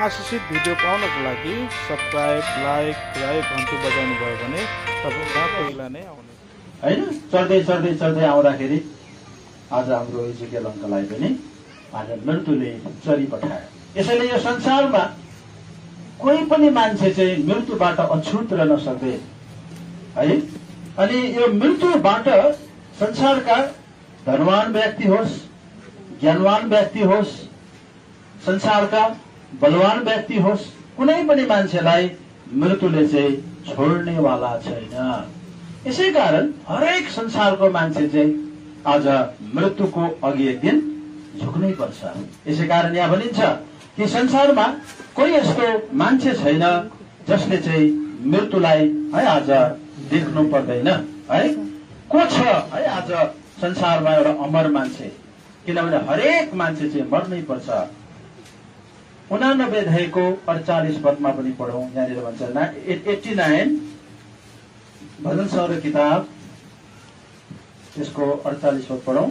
आशिषित video पाउनको लागि subscribe, like र घन्टी बजाउनु भयो भने तपाईँ पहिला नै आउने हैन। चढ्दै आउँदाखेरि आज हाम्रो इजरायल अङ्कलाई पनि आज मृत्युले चरी पठायो। यसैले यो संसारमा कोही पनि मान्छे चाहिँ मृत्युबाट अछुत रहन सक्दैन है। अनि यो मृत्युबाट संसारका धनवान व्यक्ति होस्, ज्ञानवान व्यक्ति होस्, संसारका बलवान व्यक्ति होस्, कुनै पनि मान्छेलाई मृत्युले चाहिँ छोड्नेवाला छैन। यसै कारण हरेक संसारको मान्छे चाहिँ आज मृत्युको अघि एक दिन झुक्नै पर्छ। यसै कारण यहाँ भनिन्छ कि संसारमा कोही यस्तो मान्छे छैन जसले चाहिँ मृत्युलाई है आज देख्नु पर्दैन है। को छ है आज संसारमा एउटा अमर मान्छे? किनभने हरेक मान्छे चाहिँ मर्नै पर्छ। 89 अध्यायको 48 पदमा पनि पढौं। यहाँनिर भन्छ 89 भजन संग्रह किताब यसको 48 पद पढौं।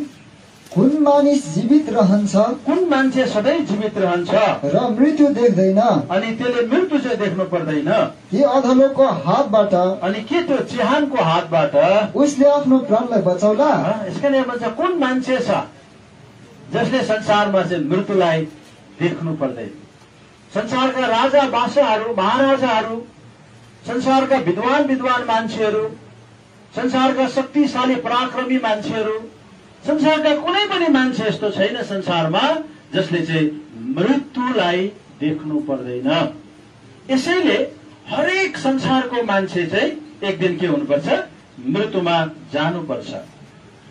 कुन मानिस जीवित रहन्छ, कुन मान्छे सधैँ जीवित रहन्छ र मृत्यु देख्दैन, अनि त्यसले मृत्यु चाहिँ देख्नु पर्दैन कि अधलोको हातबाट, अनि के त्यो चिहानको हातबाट उसले आफ्नो प्राणलाई बचाउला। यसका लागि भन्छ कुन मान्छे छ जसले संसारमा चाहिँ मृत्युलाई देख्नु पर्दैन। संसारका राजा बादशाहहरू, महाराजाहरू, संसारका विद्वान मान्छेहरू, संसारका शक्तिशाली पराक्रमी मान्छेहरू, संसारका कुनै पनि मान्छे यस्तो छैन संसारमा जसले चाहिँ मृत्युलाई देख्नु पर्दैन। यसैले हरेक संसारको मान्छे चाहिँ एक दिन के हुनुपर्छ? मृत्युमा जानुपर्छ।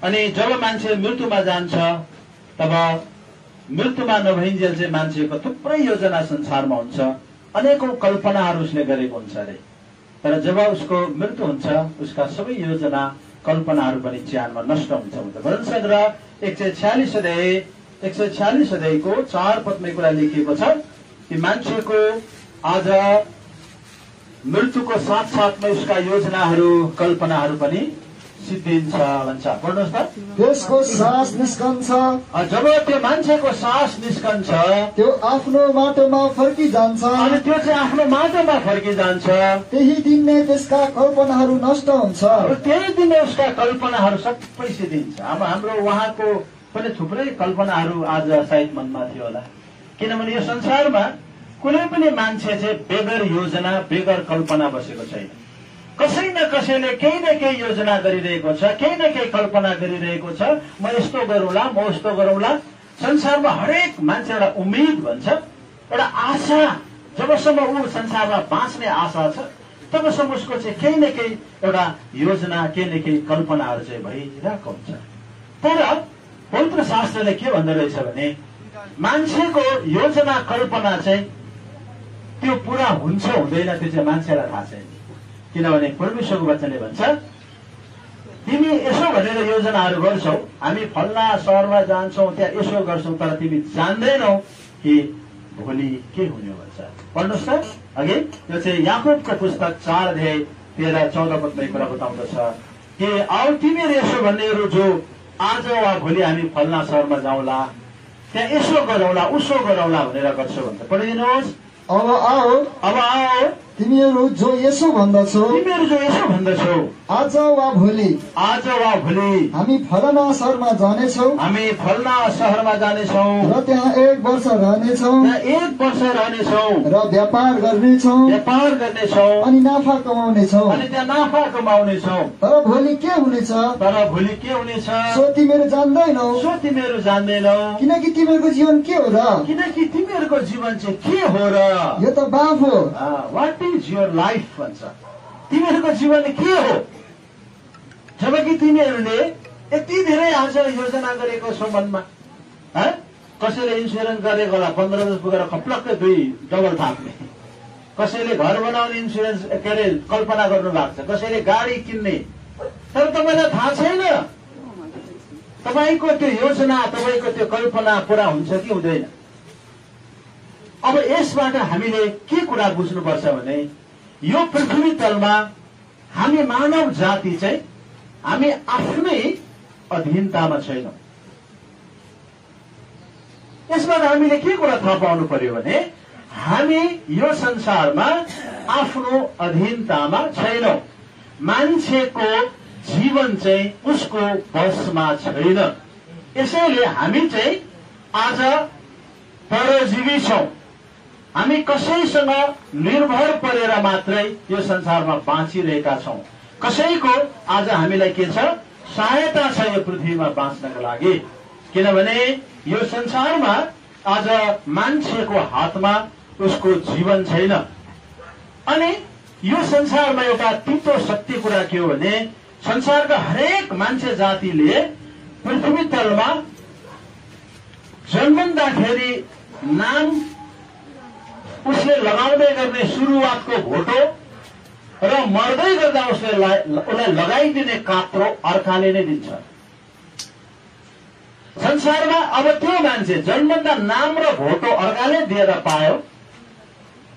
अनि जब मान्छे मृत्युमा जान्छ तब मृत्युमा नभइन्जेल चाहिँ मान्छेको थुप्रै योजना संसारमा हुन्छ, अनेकौं कल्पनाहरू उसले गरेको हुन्छ अरे। तर जब उसको मृत्यु हुन्छ उसका सबै योजना कल्पनाहरू पनि च्यानमा नष्ट हुन्छ। भजन संग्रह 146 अध्यायको 4 पदमा कुरा लेखिएको छ कि मान्छेको आज मृत्युको साथसाथमै उसका योजनाहरू कल्पनाहरू पनि सिद्धिन्छ भन्छ। पढ्नुहोस् त। त्यसको सास निस्कन्छ, जब त्यो मान्छेको सास निस्कन्छ त्यो आफ्नो माटोमा फर्किजान्छ, अनि त्यो चाहिँ आफ्नो माटोमा फर्किजान्छ। त्यही दिन नै त्यसका कल्पनाहरू नष्ट हुन्छ, त्यही दिन उसका कल्पनाहरू सबै सिद्धिन्छ। अब हाम्रो उहाँको पनि थुप्रै कल्पनाहरू आज सायद मनमा थियो होला। किनभने यो संसारमा कुनै पनि मान्छे चाहिँ बेगर योजना, बेगर कल्पना बसेको छैन। कसै न कसैले केही न केही योजना गरिरहेको छ, केही न केही कल्पना गरिरहेको छ। म यस्तो गरौँला, म उस्तो गरौँला। संसारमा हरेक मान्छे एउटा उम्मेद भन्छ, एउटा आशा। जबसम्म ऊ संसारमा बाँच्ने आशा छ तबसम्म उसको चाहिँ केही न केही एउटा योजना, केही न केही कल्पनाहरू चाहिँ भइरहेको हुन्छ। तर पवित्र शास्त्रले के भन्दो रहेछ भने मान्छेको योजना कल्पना चाहिँ त्यो पूरा हुन्छ हुँदैन त्यो चाहिँ मान्छेलाई थाहा छैन। किनभने परमेश्वरको वचनले भन्छ तिमी यसो भनेर योजनाहरू गर्छौ, हामी फल्ना सहरमा जान्छौ, त्यहाँ यसो गर्छौ, तर तिमी जान्दैनौ कि भोलि के हुने भन्छ। पढ्नुहोस् त अघि। यो चाहिँ याकुबको पुस्तक 4 अध्याय 13-14 पदमा कुरा बताउँदछ कि अब तिमीहरू यसो भन्नेहरू जो आज वा भोलि हामी फल्ना सहरमा जाउँला, त्यहाँ यसो गरौँला, उसो गरौँला भनेर गर्छौ भन्छ। पढिदिनुहोस्। अब आओ तिमीहरू जो यसो भन्दछौ, आज वा भोलि हामी फलाना सहरमा जानेछौ, र त्यहाँ 1 वर्ष रहनेछौ, र व्यापार गर्नेछौ, अनि नाफा कमाउनेछौ। तर भोलि के हुनेछ सो तिमीहरू जान्दैनौ, किनकि तिमीहरूको जीवन के हो र? किनकि तिमीहरूको जीवन चाहिँ के हो र? यो त बाफ हो। व्हाट इज योर लाइफ भन्छ। तिमीहरूको जीवन के हो? जबकि तिमीहरूले यति धेरै आज योजना गरेको छौ मनमा। कसैले इन्सुरेन्स गरेको होला, 15 वर्ष पुगेर खप्लक्कै 2 डबल थाप्ने। कसैले घर बनाउने इन्सुरेन्स के अरे कल्पना गर्नु भएको छ, कसैले गाडी किन्ने। तर तपाईँलाई थाहा छैन तपाईँको त्यो योजना, तपाईँको त्यो कल्पना पूरा हुन्छ कि हुँदैन। अब यसबाट हामीले के कुरा बुझ्नुपर्छ भने यो पृथ्वी तलमा हामी मानव जाति चाहिँ हामी आफ्नै अधीनतामा छैनौं। यसबाट हामीले के कुरा थाहा पाउनु पर्यो भने हामी यो संसारमा आफ्नो अधीनतामा छैनौं। मान्छेको जीवन चाहिँ उसको बसमा छैन। यसैले हामी चाहिँ आज परजीवी छौं। हामी कसैसँग निर्भर परेर मात्रै यो संसारमा बाँचिरहेका छौं। कसैको आज हामीलाई के छ? सहायता छ यो पृथ्वीमा बाँच्नको लागि। किनभने यो संसारमा आज मान्छेको हातमा उसको जीवन छैन। अनि यो संसारमा एउटा तितो सत्य कुरा के हो भने संसारका हरेक मान्छे जातिले पृथ्वी तलमा जन्मँदाखेरि नाम उसले लगाउँदै गर्ने सुरुवातको भोटो र मर्दै गर्दा उसलाई लगाइदिने कात्रो अर्काले नै दिन्छ। संसारमा अब त्यो मान्छे जन्मँदा नाम र भोटो अर्काले दिएर पायो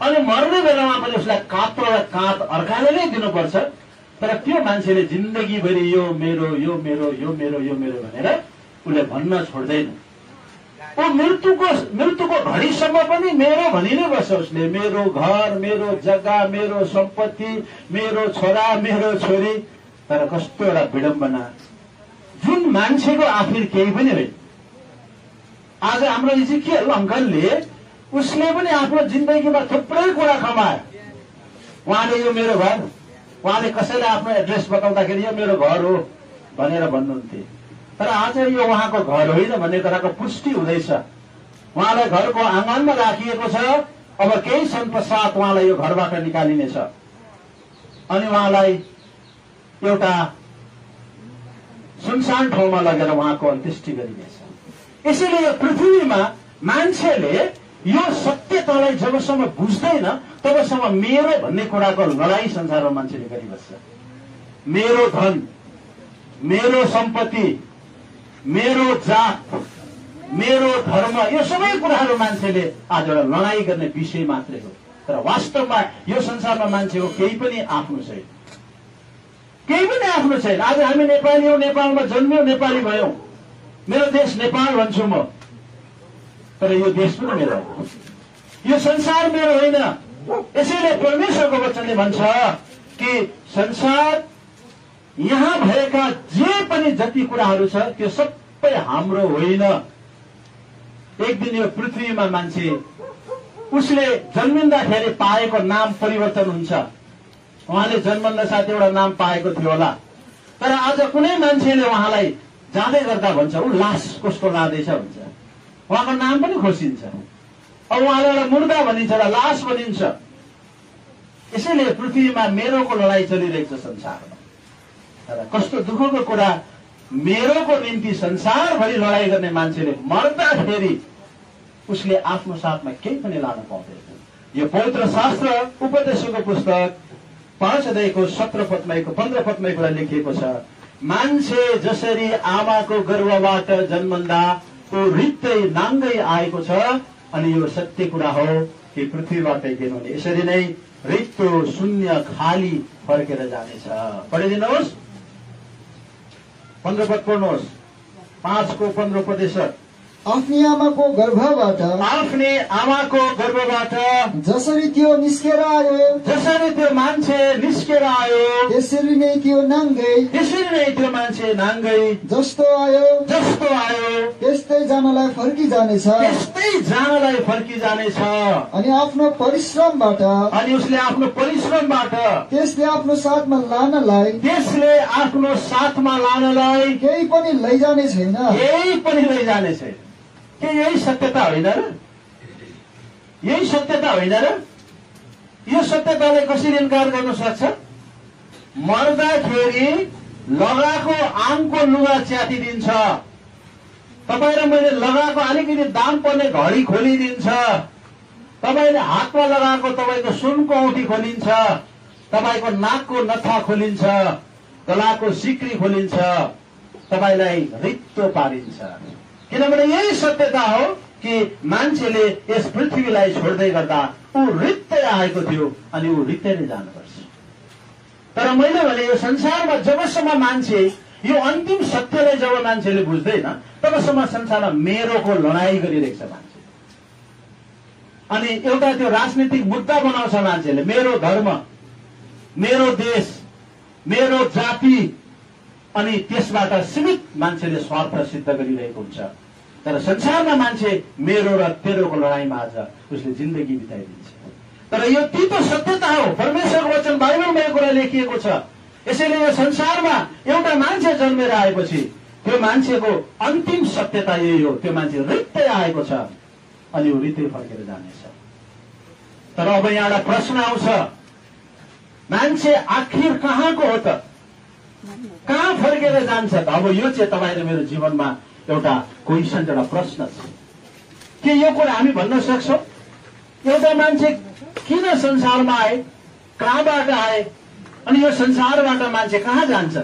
अनि मर्ने बेलामा पनि उसलाई कात्रो र काँध अर्काले नै दिनुपर्छ। तर त्यो मान्छेले जिन्दगीभरि यो मेरो यो मेरो यो मेरो यो मेरो भनेर उसले भन्न छोड्दैन। ऊ मृत्युको घडीसम्म पनि मेरो भनि नै बस्छ उसले। मेरो घर, मेरो जग्गा, मेरो सम्पत्ति, मेरो छोरा, मेरो छोरी। तर कस्तो एउटा विडम्बना, जुन मान्छेको आखिर केही पनि होइन। आज हाम्रो इजिकियल अंकलले उसले पनि आफ्नो जिन्दगीमा थुप्रै कुरा कमाए। उहाँले यो मेरो घर, उहाँले कसैलाई आफ्नो एड्रेस बताउँदाखेरि यो मेरो घर हो भनेर भन्नुहुन्थे। तर आज यो उहाँको घर होइन भन्ने कुराको पुष्टि हुँदैछ। उहाँलाई घरको आँगनमा राखिएको छ। अब केही क्षण पश्चात उहाँलाई यो घरबाट निकालिनेछ अनि उहाँलाई एउटा सुनसान ठाउँमा लगेर उहाँको अन्त्येष्टि गरिनेछ। यसैले यो पृथ्वीमा मान्छेले यो सत्यतालाई जबसम्म बुझ्दैन तबसम्म मेरो भन्ने कुराको लडाई संसारमा मान्छेले गरिबस्छ। मेरो धन, मेरो सम्पत्ति, मेरो जात, मेरो धर्म, यो सबै कुराहरू मान्छेले आज एउटा लडाई गर्ने विषय मात्रै हो। तर वास्तवमा यो संसारमा मान्छेको केही पनि आफ्नो छैन। केही पनि आफ्नो छैन। आज हामी नेपाली हौ, नेपालमा जन्मियौं, नेपाली भयौं। मेरो देश नेपाल भन्छु म। तर यो देश पनि मेरो हो, यो संसार मेरो होइन। यसैले परमेश्वरको वचनले भन्छ कि संसार यहाँ भएका जे पनि जति कुराहरू छ त्यो सबै हाम्रो होइन। एक दिन यो पृथ्वीमा मान्छे उसले जन्मिँदाखेरि पाएको नाम परिवर्तन हुन्छ। उहाँले जन्मँदा साथ एउटा नाम पाएको थियो होला। तर आज कुनै मान्छेले उहाँलाई जाँदै गर्दा भन्छ ऊ लास कस्तो लाँदैछ भन्छ। उहाँको नाम पनि खोसिन्छ। अब उहाँलाई एउटा मुर्दा भनिन्छ र लास भनिन्छ। यसैले पृथ्वीमा मेरोको लडाई चलिरहेको छ संसारमा। तर कस्तो दुःखको कुरा, मेरोको निम्ति संसारभरि लडाई गर्ने मान्छेले मर्दाखेरि उसले आफ्नो साथमा केही पनि लान पाउँदैन। यो पवित्र शास्त्र उपदेशको पुस्तक 5 अध्यायको 17 पदमा 15 पदमा कुरा लेखिएको छ। मान्छे जसरी आमाको गर्भबाट जन्मँदा ऊ रित्तै नाङ्गै आएको छ अनि यो सत्य कुरा हो कि पृथ्वीबाटै गेनुहुने यसरी नै रित्तो शून्य खाली फर्केर जानेछ। पढिदिनुहोस्, 15 पद पढ्नुहोस्। 5 को 15 उपदेश। आफ्नी आमाको गर्भबाट जसरी त्यो निस्केर आयो, जसरी त्यो मान्छे निस्केर आयो त्यसरी नै त्यो नाङ्गै, त्यसरी नै त्यो मान्छे नाङ्गै जस्तो आयो त्यस्तै जानलाई फर्किजानेछ, त्यस्तै जानलाई फर्किजानेछ। अनि आफ्नो परिश्रमबाट, अनि उसले आफ्नो परिश्रमबाट त्यसले आफ्नो साथमा लानलाई, केही पनि लैजाने छैन, केही पनि लैजाने छैन। के यही सत्यता होइन र? यही सत्यता होइन र? यो सत्यतालाई कसरी इन्कार गर्न सक्छ? मर्दाखेरि लगाएको आङको लुगा च्यातिदिन्छ। तपाईँ र मैले लगाएको अलिकति दाम पर्ने घडी खोलिदिन्छ। तपाईँले हातमा लगाएको तपाईँको सुनको औँठी खोलिन्छ, तपाईँको नाकको नथा खोलिन्छ, गलाको सिक्री खोलिन्छ, तपाईँलाई रित्तो पारिन्छ। किनभने यही सत्यता हो कि मान्छेले यस पृथ्वीलाई छोड्दै गर्दा ऊ रित्तै आएको थियो अनि ऊ रित्तै नै जानुपर्छ। तर मैले भने यो संसारमा जबसम्म मान्छे यो अन्तिम सत्यलाई जब मान्छेले बुझ्दैन तबसम्म संसारमा मेरोको लडाई गरिरहेको छ मान्छे। अनि एउटा त्यो राजनीतिक मुद्दा बनाउँछ मान्छेले, मेरो धर्म, मेरो देश, मेरो जाति, अनि त्यसबाट सीमित मान्छेले स्वार्थ सिद्ध गरिरहेको हुन्छ। तर संसारमा मान्छे मेरो र तेरोको लडाईँमा आज उसले जिन्दगी बिताइदिन्छ। तर यो तीतो सत्यता हो, परमेश्वरको वचन बाइबलमा यो कुरा लेखिएको छ। यसैले यो संसारमा एउटा मान्छे जन्मेर आएपछि त्यो मान्छेको अन्तिम सत्यता यही हो, त्यो मान्छे रित्तै आएको छ अनि ऊ रित्तै फर्केर जानेछ। तर अब यहाँ एउटा प्रश्न आउँछ, मान्छे आखिर कहाँको हो त, कहाँ फर्केर जान्छ त? अब यो चाहिँ तपाईँ र मेरो जीवनमा एउटा क्वेसन, एउटा प्रश्न छ। के यो कुरा हामी भन्न सक्छौँ एउटा मान्छे किन संसारमा आए, कहाँबाट आए, अनि यो संसारबाट मान्छे कहाँ जान्छ?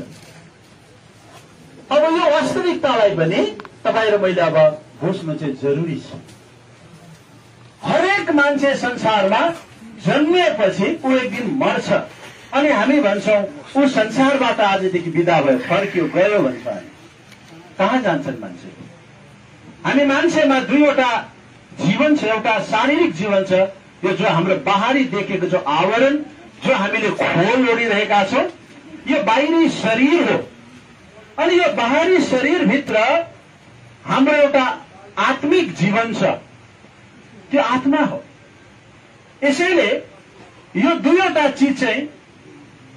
अब यो वास्तविकतालाई पनि तपाईँ र मैले अब बुझ्नु चाहिँ जरुरी छ। हरेक मान्छे संसारमा जन्मिएपछि ऊ एक दिन मर्छ अनि हामी भन्छौँ ऊ संसारबाट आजदेखि विदा भयो, फर्क्यो, गयो भन्छ। हामी कहाँ जान्छन् मान्छे? हामी मान्छेमा दुईवटा जीवन छ, एउटा शारीरिक जीवन छ, यो जो हाम्रो बाहिरी देखेको जो आवरण, जो हामीले खोल ओढिरहेका छौँ, यो बाहिरी शरीर हो। अनि यो बाहिरी शरीरभित्र हाम्रो एउटा आत्मिक जीवन छ, त्यो आत्मा हो। यसैले यो दुईवटा चिज चाहिँ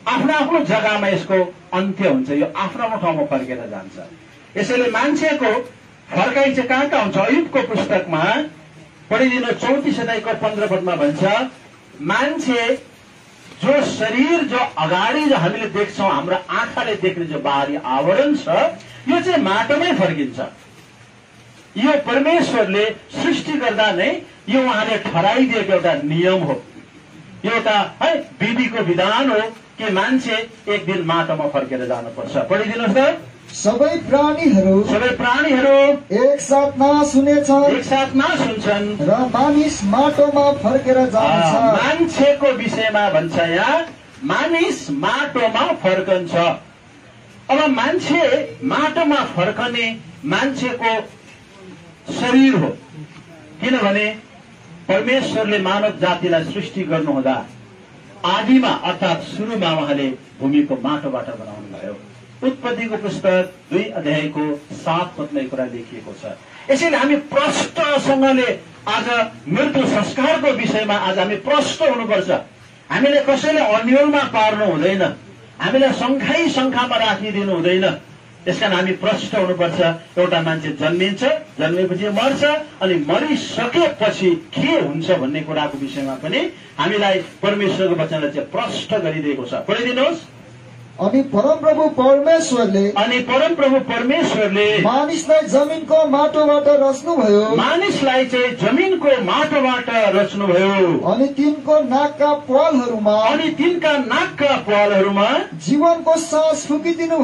आफ्नो आफ्नो जग्गामा यसको अन्त्य हुन्छ, यो आफ्नो आफ्नो ठाउँमा फर्केर जान्छ। यसैले मान्छेको फर्काइ चाहिँ कहाँ कहाँ हुन्छ? अयुबको पुस्तकमा पढिदिनु 34 अध्यायको 15 पदमा भन्छ, मान्छे जो शरीर जो अगाडि जो हामीले देख्छौँ, हाम्रो आँखाले देख्ने जो बाहिरी आवरण छ, यो चाहिँ माटोमै फर्किन्छ। यो परमेश्वरले सृष्टि गर्दा नै यो उहाँले ठहराइदिएको एउटा नियम हो, एउटा है विधिको विधान हो कि मान्छे एक दिन माटोमा फर्केर जानुपर्छ। पढिदिनुहोस् त। सबै प्राणीहरू एकसाथ नाश हुन्छन् र मानिस माटोमा फर्केर जान्छ। मान्छेको विषयमा भन्छ यहाँ, मानिस माटोमा फर्कन्छ। अब मान्छे माटोमा फर्कने मान्छेको शरीर हो, किनभने परमेश्वरले मानव जातिलाई सृष्टि गर्नुहुँदा आदिमा अर्थात् सुरुमा उहाँले भूमिको माटोबाट बनाउनु भयो। उत्पत्तिको पुस्तक 2 अध्यायको 7 पदमा कुरा लेखिएको छ। यसैले हामी प्रष्टसँगले आज मृत्यु संस्कारको विषयमा आज हामी प्रष्ट हुनुपर्छ। हामीले कसैले अन्यलमा पार्नु हुँदैन, हामीलाई शङ्खामा राखिदिनु हुँदैन। त्यसकारण हामी प्रष्ट हुनुपर्छ। एउटा मान्छे जन्मिन्छ, जन्मेपछि मर्छ, अनि मरिसकेपछि के हुन्छ भन्ने कुराको विषयमा पनि हामीलाई परमेश्वरको वचनले चाहिँ प्रष्ट गरिदिएको छ। पढिदिनुहोस्। अनि परमप्रभु परमेश्वरले मानिसलाई जमिनको माटोबाट रच्नुभयो, मानिसलाई चाहिँ जमिनको माटोबाट रच्नुभयो। अनि तिनको नाकका प्वालहरूमा जीवनको सास फुकिदिनु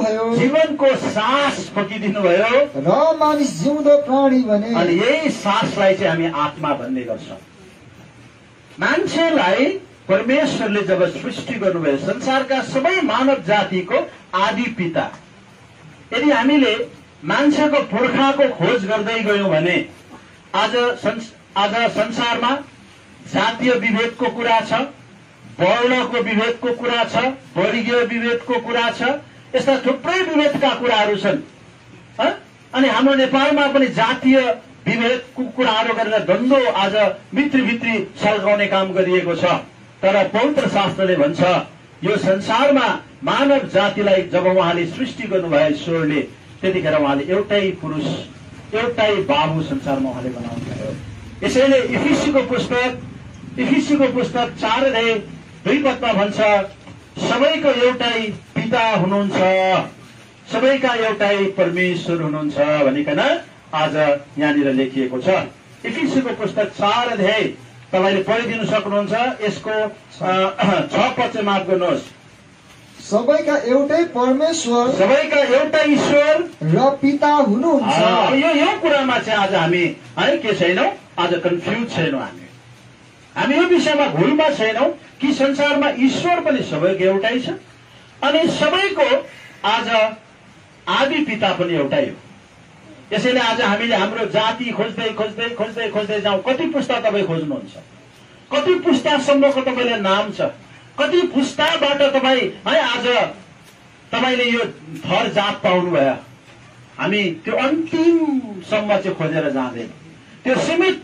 भयो, र मानिस जिउँदो प्राणी भने। अनि यही सासलाई चाहिँ हामी आत्मा भन्ने गर्छौँ। मान्छेलाई परमेश्वरले जब सृष्टि गर्नुभयो, संसारका सबै मानव जातिको आदि पिता, यदि हामीले मान्छेको पुर्खाको खोज गर्दै गयौं भने आज संसारमा जातीय विभेदको कुरा छ, वर्णको विभेदको कुरा छ, वर्गीय विभेदको कुरा छ, यस्ता थुप्रै विभेदका कुराहरू छन्। अनि हाम्रो नेपालमा पनि जातीय विभेदको कुराहरू गरेर द्वन्द्व आज भित्री सल्काउने काम गरिएको छ। तर पवित्र शास्त्रले भन्छ, यो संसारमा मानव जातिलाई जब उहाँले सृष्टि गर्नुभयो ईश्वरले, त्यतिखेर उहाँले एउटै पुरुष, एउटै बाबु संसारमा उहाँले बनाउनु भयो। यसैले इफिसीको पुस्तक 4 अध्याय 2 पदमा भन्छ, सबैको एउटै पिता हुनुहुन्छ, सबैका एउटै परमेश्वर हुनुहुन्छ भनिकन आज यहाँनिर लेखिएको छ। इफिसीको पुस्तक 4 अध्याय तपाईले पढिदिनु सक्नुहुन्छ। यसको 6 पद चाहिँ माफ गर्नुहोस्। सबैका एउटै परमेश्वर, सबैका एउटै ईश्वर र पिता हुनुहुन्छ। यो कुरामा चाहिँ आज हामी के छैनौं, आज कन्फ्युज छैनौं। हामी यो विषयमा भुलमा छैनौं कि संसारमा ईश्वर पनि सबैको एउटै छ अनि सबैको आज आदि पिता पनि एउटै हो। यसैले आज हामीले हाम्रो जाति खोज्दै खोज्दै खोज्दै खोज्दै जाउँ। कति पुस्ता तपाईँ खोज्नुहुन्छ? कति पुस्तासम्मको तपाईँले नाम छ? कति पुस्ताबाट तपाईँ है आज तपाईँले यो थर जात पाउनुभयो? हामी त्यो अन्तिमसम्म चाहिँ खोजेर जाँदैन। त्यो सीमित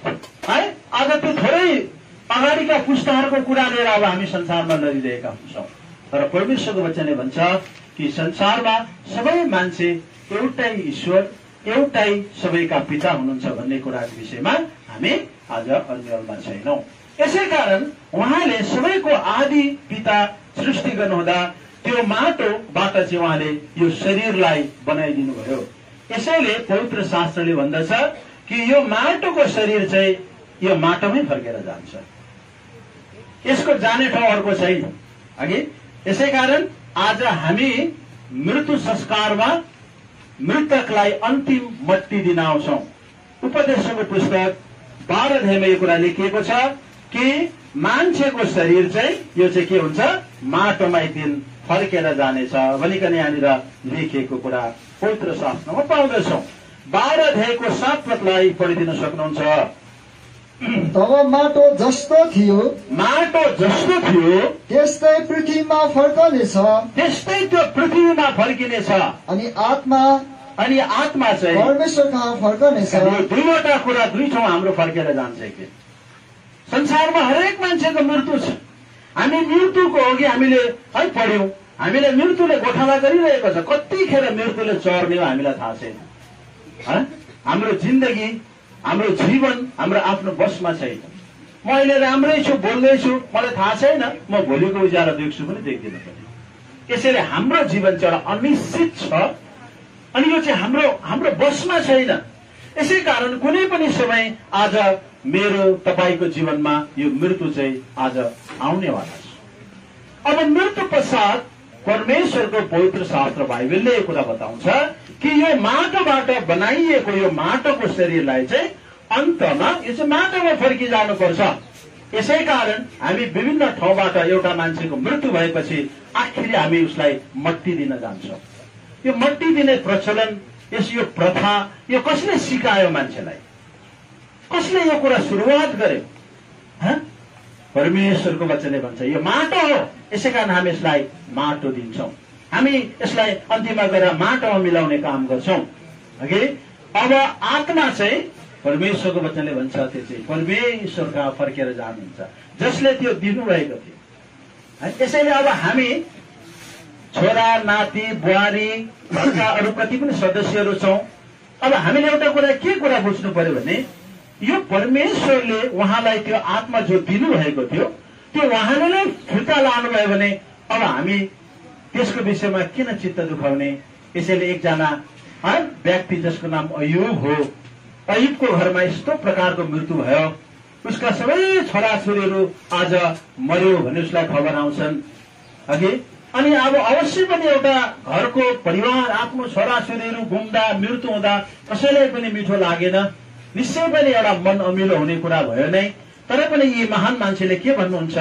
है आज त्यो थोरै अगाडिका पुस्ताहरूको कुरा लिएर अब हामी संसारमा लडिरहेका हुन्छौँ। तर परमेश्वरको वचनले भन्छ कि संसारमा सबै मान्छे एउटै ईश्वर, एउटै सबैका पिता हुनुहुन्छ भन्ने कुराको विषयमा हामी आज अन्यलमा छैनौँ। यसै कारण उहाँले सबैको आदि पिता सृष्टि गर्नुहुँदा त्यो माटोबाट चाहिँ उहाँले यो शरीरलाई बनाइदिनु भयो। यसैले पवित्र शास्त्रले भन्दछ कि यो माटोको शरीर चाहिँ यो माटोमै फर्केर जान्छ, यसको जाने ठाउँ अर्को छैन। अघि यसै कारण आज हामी मृत्यु संस्कारमा मृतकलाई अन्तिम मट्टी दिन आउँछौँ। उपदेशको पुस्तक 12 अध्यायमा यो कुरा लेखिएको छ कि मान्छेको शरीर चाहिँ यो चाहिँ के हुन्छ? माटोमा एक दिन फर्केर जानेछ भनिकन यहाँनिर लेखिएको कुरा पवित्र शास्त्रमा पाउँदछौँ। 12 अध्यायको 7 पदलाई पढिदिन सक्नुहुन्छ? तब माटो जस्तो थियो त्यस्तै पृथ्वीमा फर्कनेछ, त्यस्तै त्यो पृथ्वीमा फर्किनेछ। अनि आत्मा चाहिँ परमेश्वर कहाँ फर्कनेछ। यो दुईवटा कुरा दुई ठाउँ हाम्रो फर्केर जान्छ कि संसारमा हरेक मान्छेको मृत्यु छ। हामी मृत्युको अघि हामीले है पढ्यौँ, हामीले मृत्युले गोठाला गरिरहेको छ। कतिखेर मृत्युले चर्ने हो हामीलाई थाहा छैन। हाम्रो जिन्दगी, हाम्रो जीवन हाम्रो आफ्नो बसमा छैन। म अहिले राम्रै छु, बोल्दैछु, मलाई थाहा छैन म भोलिको उज्यालो देख्छु पनि देख्दिनँ पनि। यसैले हाम्रो जीवन चाहिँ एउटा अनिश्चित छ अनि यो चाहिँ हाम्रो बसमा छैन। यसै कारण कुनै पनि समय आज मेरो तपाईँको जीवनमा यो मृत्यु चाहिँ आज आउनेवाला छ। अब मृत्यु पश्चात परमेश्वरको पवित्र शास्त्र बाइबलले यो कुरा बताउँछ कि यो माटोबाट बनाइएको यो माटोको शरीरलाई चाहिँ अन्तमा यो चाहिँ माटोमा फर्किजानुपर्छ। यसै कारण हामी विभिन्न ठाउँबाट एउटा मान्छेको मृत्यु भएपछि आखिर हामी उसलाई मट्टी दिन जान्छौँ। यो मट्टी दिने प्रचलन, यो प्रथा यो कसले सिकायो मान्छेलाई? कसले यो कुरा सुरुवात गर्यो? परमेश्वरको वचनले भन्छ यो माटो हो, यसै कारण हामी यसलाई माटो दिन्छौँ। हामी यसलाई अन्तिममा गएर माटोमा मिलाउने काम गर्छौँ। अब आत्मा चाहिँ परमेश्वरको वचनले भन्छ त्यो चाहिँ परमेश्वरका फर्केर जानुहुन्छ जसले त्यो दिनुभएको थियो। यसैले अब हामी छोरा नाति बुहारी घरका अरू कति पनि सदस्यहरू छौँ। अब हामीले एउटा कुरा बुझ्नु पर्यो भने यो परमेश्वरले उहाँलाई त्यो आत्मा जो दिनुभएको थियो त्यो उहाँले नै फिर्ता लानुभयो भने अब हामी त्यसको विषयमा किन चित्त दुखाउने? यसैले एकजना व्यक्ति जसको नाम अयुब हो, अयुबको घरमा यस्तो प्रकारको मृत्यु भयो, उसका सबै छोराछोरीहरू आज मर्यो भन्ने उसलाई खबर आउँछन्। अनि अब अवश्य पनि एउटा घरको परिवार आफ्नो छोराछोरीहरू गुम्दा मृत्यु हुँदा कसैलाई पनि मिठो लागेन, निश्चय पनि एउटा मन अमिलो हुने कुरा भयो नै। तर पनि यी महान मान्छेले के भन्नुहुन्छ?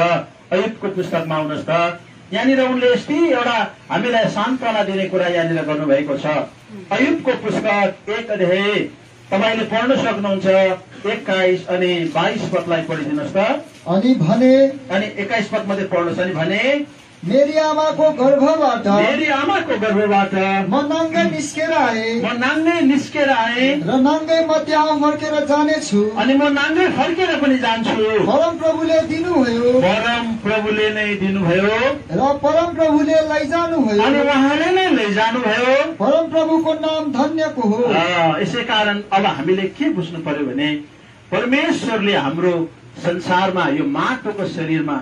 अयुबको पुस्तकमा आउनुहोस् त, यहाँनिर उनले यस्तै एउटा हामीलाई सान्त्वना दिने कुरा यहाँनिर गर्नुभएको छ। अयुबको पुस्तक 1 अध्याय तपाईले पढ्न सक्नुहुन्छ 21 अनि 22 पदलाई पढिदिनुहोस् त। अनि भने 21 पद मात्रै पढ्नुहोस्। अनि भने मेरी आमाको गर्भबाट म नाङ्गै निस्केर आए र नाङ्गै म त्यहाँ फर्केर जानेछु अनि म नाङ्गै फर्केर पनि जान्छु। परम प्रभुले दिनुभयो र परम प्रभुले लैजानुभयो अनि उहाँले नै लैजानुभयो। परम प्रभुको नाम धन्यको हो। यसै कारण अब हामीले के बुझ्नु पर्यो भने परमेश्वरले हाम्रो संसारमा यो माटोको शरीरमा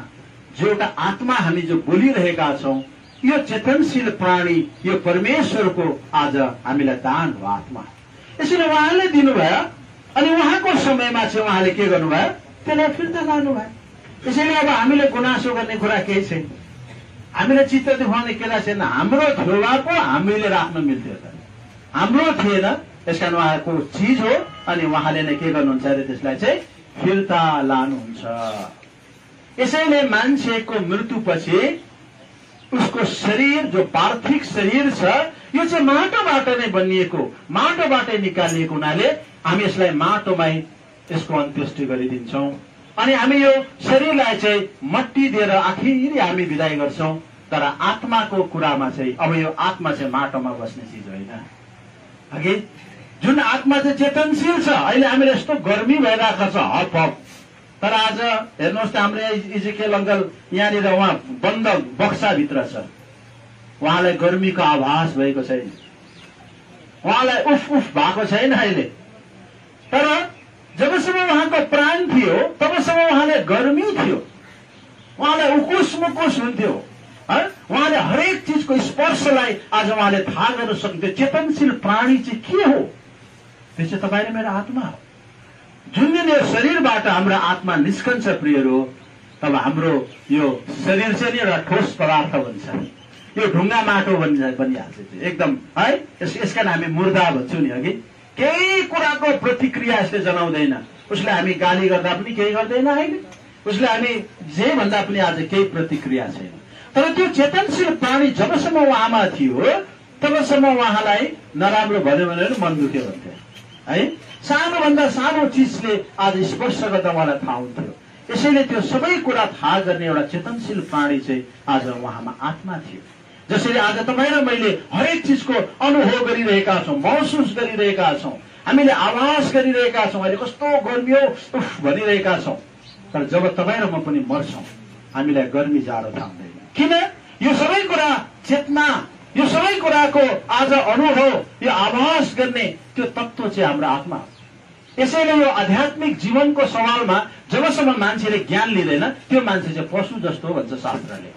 जो एउटा आत्मा हामी जो बोलिरहेका छौँ, यो चेतनशील प्राणी यो परमेश्वरको आज हामीलाई दान हो आत्मा। यसैले उहाँले दिनुभयो अनि उहाँको समयमा चाहिँ उहाँले के गर्नुभयो? त्यसलाई फिर्ता लानुभयो। यसैले अब हामीले गुनासो गर्ने कुरा केही छैन, हामीले चित्त दुखाउने कुरा छैन। हाम्रो छेउमा पो हामीले राख्न मिल्थ्यो त, हाम्रो थिएन। यसकारण उहाँको चिज हो अनि उहाँले नै के गर्नुहुन्छ अरे त्यसलाई चाहिँ फिर्ता लानुहुन्छ। यसैले मान्छेको मृत्युपछि उसको शरीर जो पार्थिव शरीर छ यो चाहिँ माटोबाट नै बनिएको, माटोबाटै निकालिएको हुनाले हामी यसलाई माटोमै यसको अन्त्येष्टि गरिदिन्छौँ। अनि हामी यो शरीरलाई चाहिँ मट्टी दिएर आखिरी हामी विदाई गर्छौँ। तर आत्माको कुरामा चाहिँ अब यो आत्मा चाहिँ माटोमा बस्ने चिज होइन अघि, जुन आत्मा चाहिँ चेतनशील छ। अहिले हामीलाई यस्तो गर्मी भइरहेको छ हप हप, तर आज हेर्नुहोस् त हाम्रो इजिकेल अङ्कल यहाँनिर उहाँ बन्द बक्साभित्र छ, उहाँलाई गर्मीको आभास भएको छैन, उहाँलाई उफ उफ भएको छैन अहिले। तर जबसम्म उहाँको प्राण थियो तबसम्म उहाँलाई गर्मी थियो, उहाँलाई उकुस मुकुस हुन्थ्यो। उहाँले हरेक चिजको स्पर्शलाई आज उहाँले थाहा गर्न सक्थ्यो। चेतनशील प्राणी चाहिँ के हो? त्यो चाहिँ तपाईँ र मेरो आत्मा हो। जुन दिन यो शरीरबाट हाम्रो आत्मा निस्कन्छ प्रियहरू, तब हाम्रो यो शरीर चाहिँ एउटा ठोस पदार्थ बन्छ, यो ढुङ्गा माटो बनिहाल्छ एकदम है। यसका हामी मुर्दा भन्छौँ नि अघि। केही कुराको प्रतिक्रिया यसले जनाउँदैन। उसले हामी गाली गर्दा पनि केही गर्दैन अहिले, उसले हामी जे भन्दा पनि आज केही प्रतिक्रिया छैन। तर त्यो चेतनशील प्राणी जबसम्म उहाँमा थियो तबसम्म उहाँलाई नराम्रो भन्यो भने मन दुख्यो भन्थ्यो है। सानोभन्दा सानो चिजले आज स्पर्श गर्दा उहाँलाई थाहा हुन्थ्यो। यसैले त्यो सबै कुरा थाहा गर्ने एउटा चेतनशील प्राणी चाहिँ आज उहाँमा आत्मा थियो। जसरी आज तपाईँ र मैले हरेक चिजको अनुभव गरिरहेका छौँ, महसुस गरिरहेका छौँ, हामीले आवाज गरिरहेका छौँ, अहिले कस्तो गर्मी हो उफ भनिरहेका छौँ। तर जब तपाईँ र म पनि मर्छौँ हामीलाई गर्मी जाडो थाहा हुँदैन। किन? यो सबै कुरा चेतना, यो सबै कुराको आज अनुभव, यो आभास गर्ने त्यो तत्त्व चाहिँ हाम्रो आत्मा हो। यसैले यो आध्यात्मिक जीवनको सवालमा जबसम्म मान्छेले ज्ञान लिँदैन त्यो मान्छे चाहिँ पशु जस्तो हो भन्छ शास्त्रले।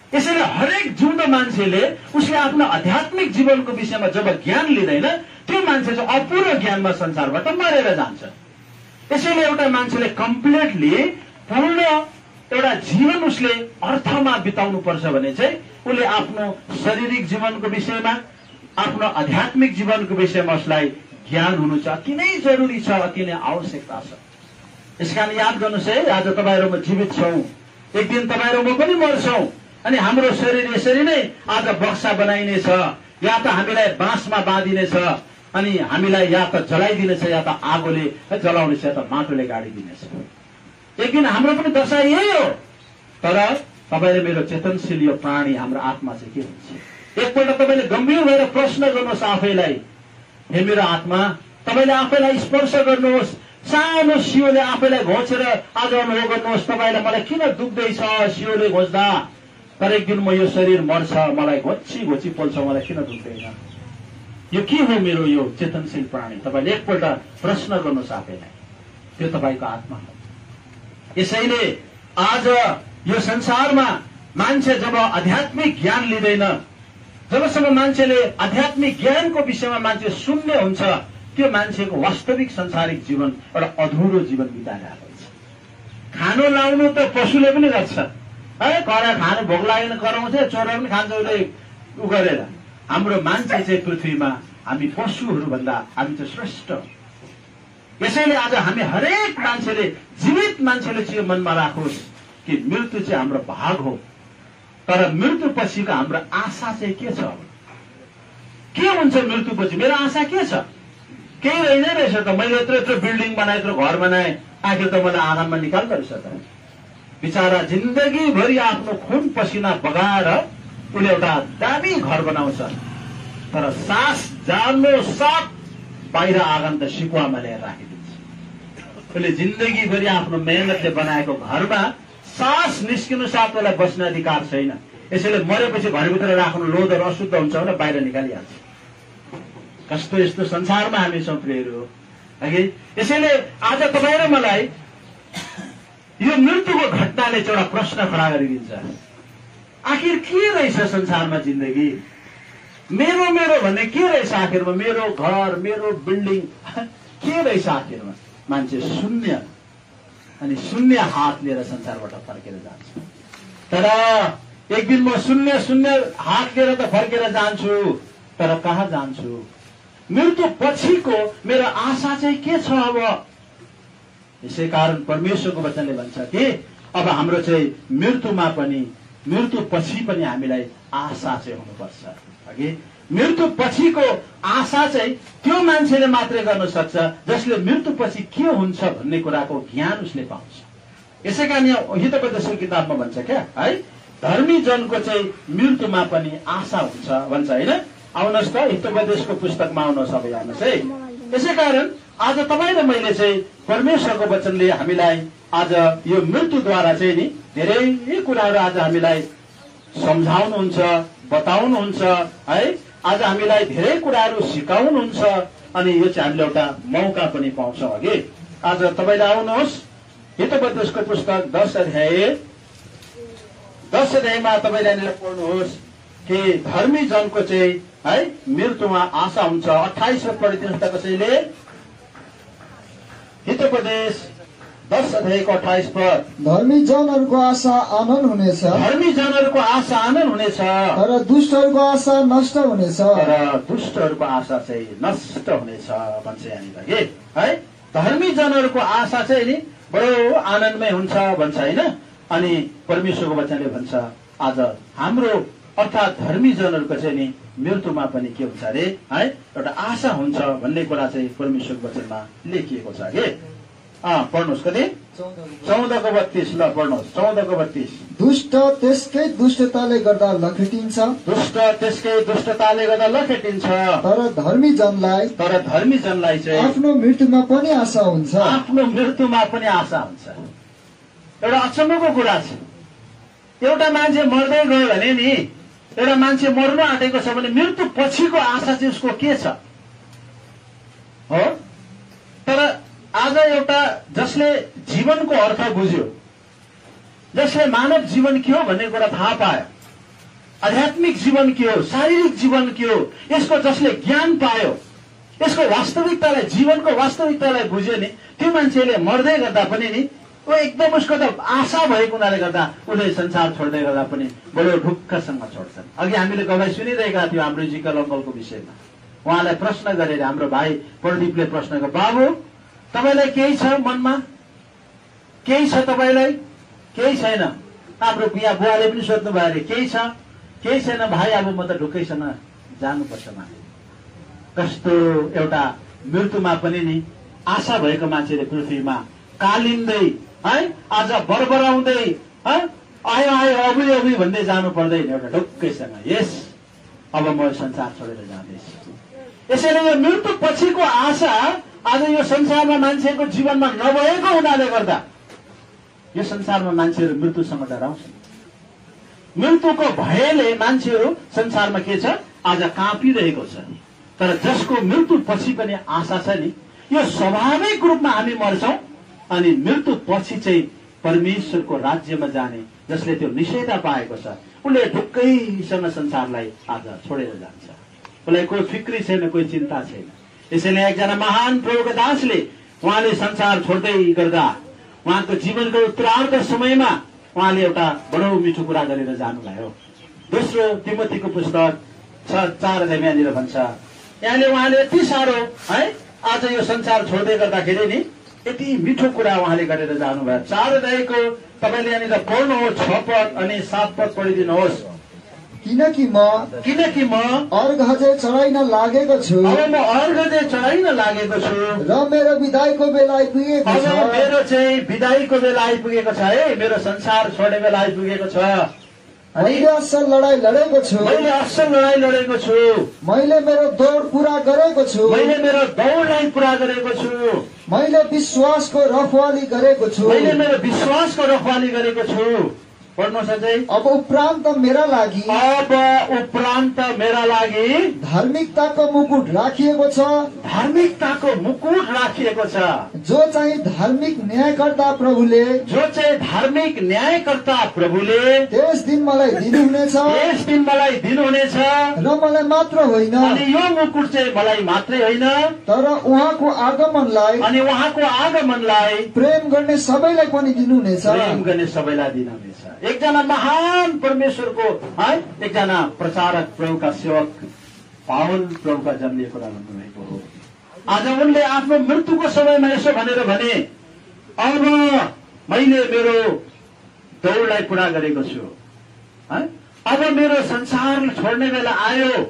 यसैले हरेक जिउँदो मान्छेले उसले आफ्नो आध्यात्मिक जीवनको विषयमा जब ज्ञान लिँदैन त्यो मान्छे चाहिँ अपूर्ण ज्ञानमा संसारबाट मरेर जान्छ। यसैले एउटा मान्छेले कम्प्लिटली पूर्ण एउटा जीवन उसले अर्थमा बिताउनु पर्छ भने चाहिँ उसले आफ्नो शारीरिक जीवनको विषयमा, आफ्नो आध्यात्मिक जीवनको विषयमा उसलाई ज्ञान हुनु चाहिँ अति नै जरुरी छ, अति नै आवश्यकता छ। यसकारण याद गर्नुहोस् है, आज तपाईँ र म जीवित छौँ, एक दिन तपाईँ र म पनि मर्छौँ। अनि हाम्रो शरीर यसरी नै आज बक्सा बनाइनेछ, या त हामीलाई बाँसमा बाँधिनेछ, अनि हामीलाई या त जलाइदिनेछ, या त आगोले जलाउनेछ, या त माटोले गाडिदिनेछ। एक दिन हाम्रो पनि दशा यही हो। तर तपाईँले मेरो चेतनशील यो प्राणी हाम्रो आत्मा चाहिँ के हुन्छ? एकपल्ट तपाईँले गम्भीर भएर प्रश्न गर्नुहोस् आफैलाई, हे मेरो आत्मा, तपाईँले आफैलाई स्पर्श गर्नुहोस्। सानो सियोले आफैलाई घोचेर आज अनुभव गर्नुहोस्, तपाईँलाई मलाई किन दुख्दैछ सियोले घोच्दा? तर एक दिन म यो शरीर मर्छ, मलाई घोची घोची पोल्छ, मलाई किन दुख्दैन? यो के हो मेरो यो चेतनशील प्राणी? तपाईँले एकपल्ट प्रश्न गर्नुहोस् आफैलाई, त्यो तपाईँको आत्मा हो। यसैले आज यो संसारमा मान्छे जब आध्यात्मिक ज्ञान लिँदैन, जबसम्म मान्छेले आध्यात्मिक ज्ञानको विषयमा मान्छे शून्य हुन्छ, त्यो मान्छेको वास्तविक संसारिक जीवन एउटा अधुरो जीवन बिताइरहेको हुन्छ। खानु लाउनु त पशुले पनि गर्छ है, करा खानु भोक लागेन कराउँछ, चोरा पनि खान्छ उसले उ गरेर। हाम्रो मान्छे चाहिँ पृथ्वीमा हामी पशुहरू भन्दा हामी चाहिँ श्रेष्ठ। यसैले आज हामी हरेक मान्छेले, जीवित मान्छेले चाहिँ मनमा राखोस् कि मृत्यु चाहिँ हाम्रो भाग हो। तर मृत्यु पछिको हाम्रो आशा चाहिँ के छ? के हुन्छ मृत्यु पछि? मेरो आशा के छ? केही रहेन रहेछ त। मैले यत्रो यत्रो बिल्डिङ बनाए, यत्रो घर बनाए, आखिर त मलाई आँगनमा निकाल्दो रहेछ त। बिचारा जिन्दगीभरि आफ्नो खुन पसिना बगाएर उसले एउटा दामी घर बनाउँछ, तर सास जान्नु साथ बाहिर आँगन त सिकुवामा ल्याएर राखिदिन्छ। उसले जिन्दगीभरि आफ्नो मेहनतले बनाएको घरमा सास निस्किनु साथ उसलाई बस्ने अधिकार छैन। यसैले मरेपछि घरभित्र राख्नु लोदहरू अशुद्ध हुन्छ भने बाहिर निकालिहाल्छ। कस्तो यस्तो संसारमा हामी छौँ प्रियहरू है। यसैले आज तपाईँ र मलाई यो मृत्युको घटनाले चाहिँ एउटा प्रश्न खडा गरिदिन्छ, आखिर के रहेछ संसारमा जिन्दगी? मेरो मेरो भन्ने के रहेछ आखिरमा? मेरो घर, मेरो बिल्डिङ के रहेछ आखिरमा? मान्छे शून्य, अनि शून्य हात लिएर संसारबाट फर्केर जान्छ। तर एक दिन म शून्य शून्य हात लिएर त फर्केर जान्छु, तर कहाँ जान्छु? मृत्यु पछिको मेरो आशा चाहिँ के छ अब? यसै कारण परमेश्वरको वचनले भन्छ कि अब हाम्रो चाहिँ मृत्युमा पनि मृत्यु पछि पनि हामीलाई आशा चाहिँ हुनुपर्छ। अघि मृत्यु पछिको आशा चाहिँ त्यो मान्छेले मात्रै गर्न सक्छ जसले मृत्यु पछि के हुन्छ भन्ने कुराको ज्ञान उसले पाउँछ। यसै कारण हितोपदेशको किताबमा भन्छ क्या है, धर्मी जनको चाहिँ मृत्युमा पनि आशा हुन्छ भन्छ होइन। आउनुहोस् त हितोपदेशको पुस्तकमा आउनुहोस् अब हेर्नुहोस् है। यसै कारण आज तपाईँ र मैले चाहिँ परमेश्वरको वचनले हामीलाई आज यो मृत्युद्वारा चाहिँ नि धेरै कुराहरू आज हामीलाई सम्झाउनुहुन्छ, बताउनुहुन्छ है। आज हामीलाई धेरै कुराहरू सिकाउनुहुन्छ अनि यो चाहिँ हामीले एउटा मौका पनि पाउँछौँ। अघि आज तपाईँले आउनुहोस् हितोपदेशको पुस्तक 10 अध्यायमा तपाईँले यहाँनिर पढ्नुहोस् कि धर्मी जनको चाहिँ है मृत्युमा आशा हुन्छ। 28 पद पढिदिनुहोस् त कसैले। हितोपदेश 10 अध्यायको 28 पद। धर्मी जनहरूको आशा आनन्द हुनेछ, धर्मी जनहरूको आशा आनन्द हुनेछ, तर दुष्टहरूको आशा नष्ट हुनेछ, तर दुष्टहरूको आशा चाहिँ नष्ट हुनेछ भन्छ यहाँनिर है। धर्मी जनहरूको आशा चाहिँ नि बडो आनन्दमय हुन्छ भन्छ होइन। अनि परमेश्वरको वचनले भन्छ आज हाम्रो अर्थात् धर्मी जनहरूको चाहिँ नि मृत्युमा पनि के हुन्छ अरे है, एउटा आशा हुन्छ भन्ने कुरा चाहिँ परमेश्वरको वचनमा लेखिएको छ के। पढ्नुहोस् कति 14को 32 ल पढ्नुहोस् 14को 32। दुष्ट त्यसकै दुष्टताले गर्दा लखेटिन्छ, दुष्ट त्यसकै दुष्टताले गर्दा लखेटिन्छ, तर धर्मी जनलाई चाहिँ आफ्नो मृत्युमा पनि आशा हुन्छ, आफ्नो मृत्युमा पनि आशा हुन्छ। एउटा अचम्मको कुरा छ, एउटा मान्छे मर्दै गयो भने नि, एउटा मान्छे मर्नु आँटेको छ भने मृत्यु पछिको आशा चाहिँ उसको के छ हो। तर आज एउटा जसले जीवनको अर्थ बुझ्यो, जसले मानव जीवन के हो भन्ने कुरा थाहा पायो, आध्यात्मिक जीवन के हो, शारीरिक जीवन के हो, यसको जसले ज्ञान पायो, यसको वास्तविकतालाई, जीवनको वास्तविकतालाई बुझ्यो नि, त्यो मान्छेले मर्दै गर्दा पनि नि ऊ एकदम उसको त आशा भएको हुनाले गर्दा उसले संसार छोड्दै गर्दा पनि बडो ढुक्कसँग छोड्छन्। अघि हामीले गवाई सुनिरहेका थियौँ हाम्रो जिकल अङ्कलको विषयमा। उहाँलाई प्रश्न गरेर हाम्रो भाइ प्रदीपले प्रश्न गर्यो, बाबु तपाईलाई केही छ मनमा, केही छ तपाईलाई, केही छैन। हाम्रो यहाँ बुवाले पनि सोध्नु भयो अरे केही छ, केही छैन भाइ, अब म त ढुक्कैसँग जानुपर्छ माथि। कस्तो एउटा मृत्युमा पनि नि आशा भएको मान्छेले पृथ्वीमा कालिँदै है, आज बरबराउँदै आयो आयो अबुई अबुई भन्दै जानु पर्दैन, एउटा ढुक्कैसँग यस अब म संसार छोडेर जाँदैछु। यसैले यो मृत्यु पछिको आशा आज यो संसारमा मान्छेको जीवनमा नभएको हुनाले गर्दा यो संसारमा मान्छेहरू मृत्युसँग डराउँछन्। मृत्युको भयले मान्छेहरू संसारमा के छ आज काँपिरहेको छ। तर जसको मृत्यु पछि पनि आशा छ नि, यो स्वाभाविक रूपमा हामी मर्छौं अनि मृत्यु पछि चाहिँ परमेश्वरको राज्यमा जाने जसले त्यो निश्चयता पाएको छ, उसले ढुक्कैसँग संसारलाई आज छोडेर जान्छ। उसलाई कोही फिक्री छैन, कोही चिन्ता छैन। यसैले एकजना महान प्रभुका दासले उहाँले संसार छोड्दै गर्दा उहाँको जीवनको उत्तरार्ध समयमा उहाँले एउटा बडो मिठो कुरा गरेर जानुभयो। दोस्रो तिमोथीको पुस्तक 4 अध्यायमा यहाँनिर भन्छ, यहाँले उहाँले यति साह्रो है आज यो संसार छोड्दै गर्दाखेरि नि यति मिठो कुरा उहाँले गरेर जानुभयो। 4 अध्यायको तपाईँले यहाँनिर पढ्नुहोस् 6 पद अनि 7 पद पढिदिनुहोस्। किनकि म अर्घ अझै चढाइन लागेको छु, अब म अर्घ अझै चढाइन लागेको छु र मेरो विदाईको बेला आइपुगेको छ। अब मेरो चाहिँ विदाईको बेला आइपुगेको छ है, मेरो संसार छोड्ने बेला आइपुगेको छ। मैले असल लडाई लडेको छु, मैले असल लडाई लडेको छु, मैले मेरो दौड पूरा गरेको छु, मैले मेरो दौडलाई पूरा गरेको छु, मैले विश्वासको रखवाली गरेको छु, मैले मेरो विश्वासको रखवाली गरेको छु। पढ्नुहोस् अझै। अब उपरान्त मेरा लागि धार्मिकताको मुकुट राखिएको छ, धार्मिकताको मुकुट राखिएको छ, जो चाहिँ धार्मिक न्यायकर्ता प्रभुले त्यस दिन मलाई दिनुहुनेछ, र मलाई मात्र होइन, अनि यो मुकुट चाहिँ मलाई मात्रै होइन तर उहाँको आगमनलाई प्रेम गर्ने सबैलाई पनि दिनुहुनेछ। एकजना महान परमेश्वरको है एकजना प्रचारक प्रभुका सेवक पावल प्रभुका जन्मिएको भन्नुभएको हो। आज उनले आफ्नो मृत्युको समयमा यसो भनेर भने, अब मैले मेरो दौडलाई पूरा गरेको छु, अब मेरो संसार छोड्ने बेला आयो,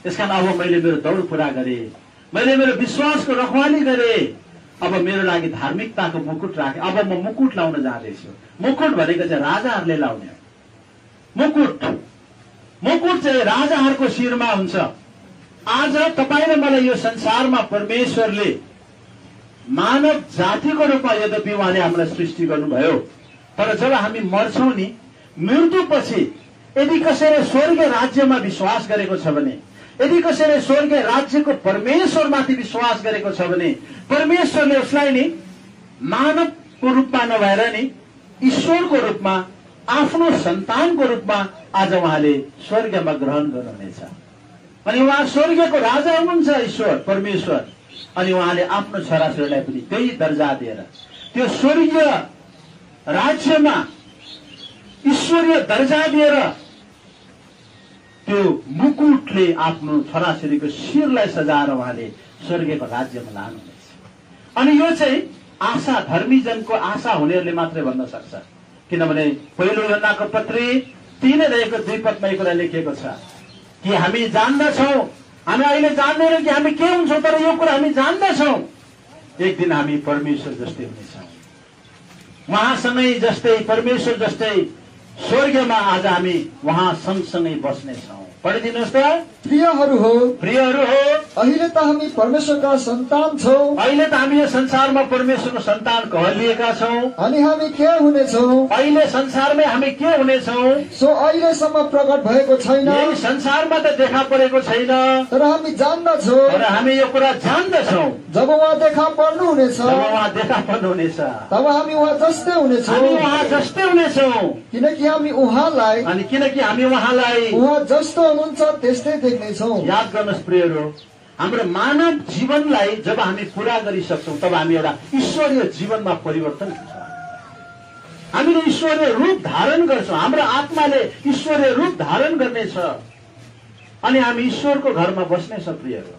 त्यसकारण अब मैले मेरो दौड पूरा गरेँ, मैले मेरो विश्वासको रखवाली गरेँ, अब मेरो लागि धार्मिकताको मुकुट राखेँ, अब म मुकुट लाउन जाँदैछु। मुकुट भनेको चाहिँ राजाहरूले लाउने मुकुट। मुकुट चाहिँ राजाहरूको शिरमा हुन्छ। आज तपाईँ र मलाई यो संसारमा परमेश्वरले मानव जातिको रूपमा यद्यपि उहाँले हामीलाई सृष्टि गर्नुभयो, तर जब हामी मर्छौं नि, मृत्युपछि यदि कसैले स्वर्गीय राज्यमा विश्वास गरेको छ भने, यदि कसैले स्वर्गीय राज्यको परमेश्वरमाथि विश्वास गरेको छ भने, परमेश्वरले उसलाई नि मानवको रूपमा नभएर नि ईश्वरको रूपमा, आफ्नो सन्तानको रूपमा आज उहाँले स्वर्गमा ग्रहण गर्नुहुनेछ। अनि उहाँ स्वर्गको राजा हुनुहुन्छ, ईश्वर परमेश्वर। अनि उहाँले आफ्नो छोराछोरीलाई पनि त्यही दर्जा दिएर त्यो स्वर्गीय राज्यमा ईश्वरीय दर्जा दिएर त्यो मुकुटले आफ्नो छोराछोरीको शिरलाई सजाएर उहाँले स्वर्गको राज्यमा लानुहुनेछ। अनि यो चाहिँ आशा, धर्मीजनको आशा हुनेहरूले मात्रै भन्न सक्छ। किनभने पहिलो योहन्नाको पत्री 3:2 पदमा यो कुरा लेखिएको छ कि हामी जान्दछौँ, हामी अहिले जान्दैनौँ कि हामी के हुन्छौँ, तर यो कुरा हामी जान्दछौँ, एक दिन हामी परमेश्वर जस्तै हुनेछौँ, उहाँसँगै जस्तै, परमेश्वर जस्तै स्वर्गमा आज हामी उहाँ सँगसँगै बस्नेछौँ। पढिदिनुहोस् त। प्रियहरू हो, अहिले त हामी परमेश्वरका सन्तान छौँ, अहिले त हामी यो संसारमा परमेश्वरको सन्तान कहलिएका छौँ। अनि हामी के हुनेछौँ, अहिले संसारमै हामी के हुनेछौँ, सो अहिलेसम्म प्रकट भएको छैन, यही संसारमा त देखा परेको छैन, तर हामी जान्दछौँ, तर हामी यो कुरा जान्दछौँ, जब उहाँ देखा पर्नुहुनेछ, तब हामी उहाँ जस्तै हुनेछौँ, किनकि हामी उहाँलाई उहाँ जस्तो हुनुहुन्छ त्यस्तै देख्नेछौँ। याद गर्नुहोस् प्रियहरू, हाम्रो मानव जीवनलाई जब हामी पूरा गरिसक्छौँ तब हामी एउटा ईश्वरीय जीवनमा परिवर्तन हुन्छ। हामीले ईश्वरीय रूप धारण गर्छौँ, हाम्रो आत्माले ईश्वरीय रूप धारण गर्नेछ अनि हामी ईश्वरको घरमा बस्नेछ प्रियहरू,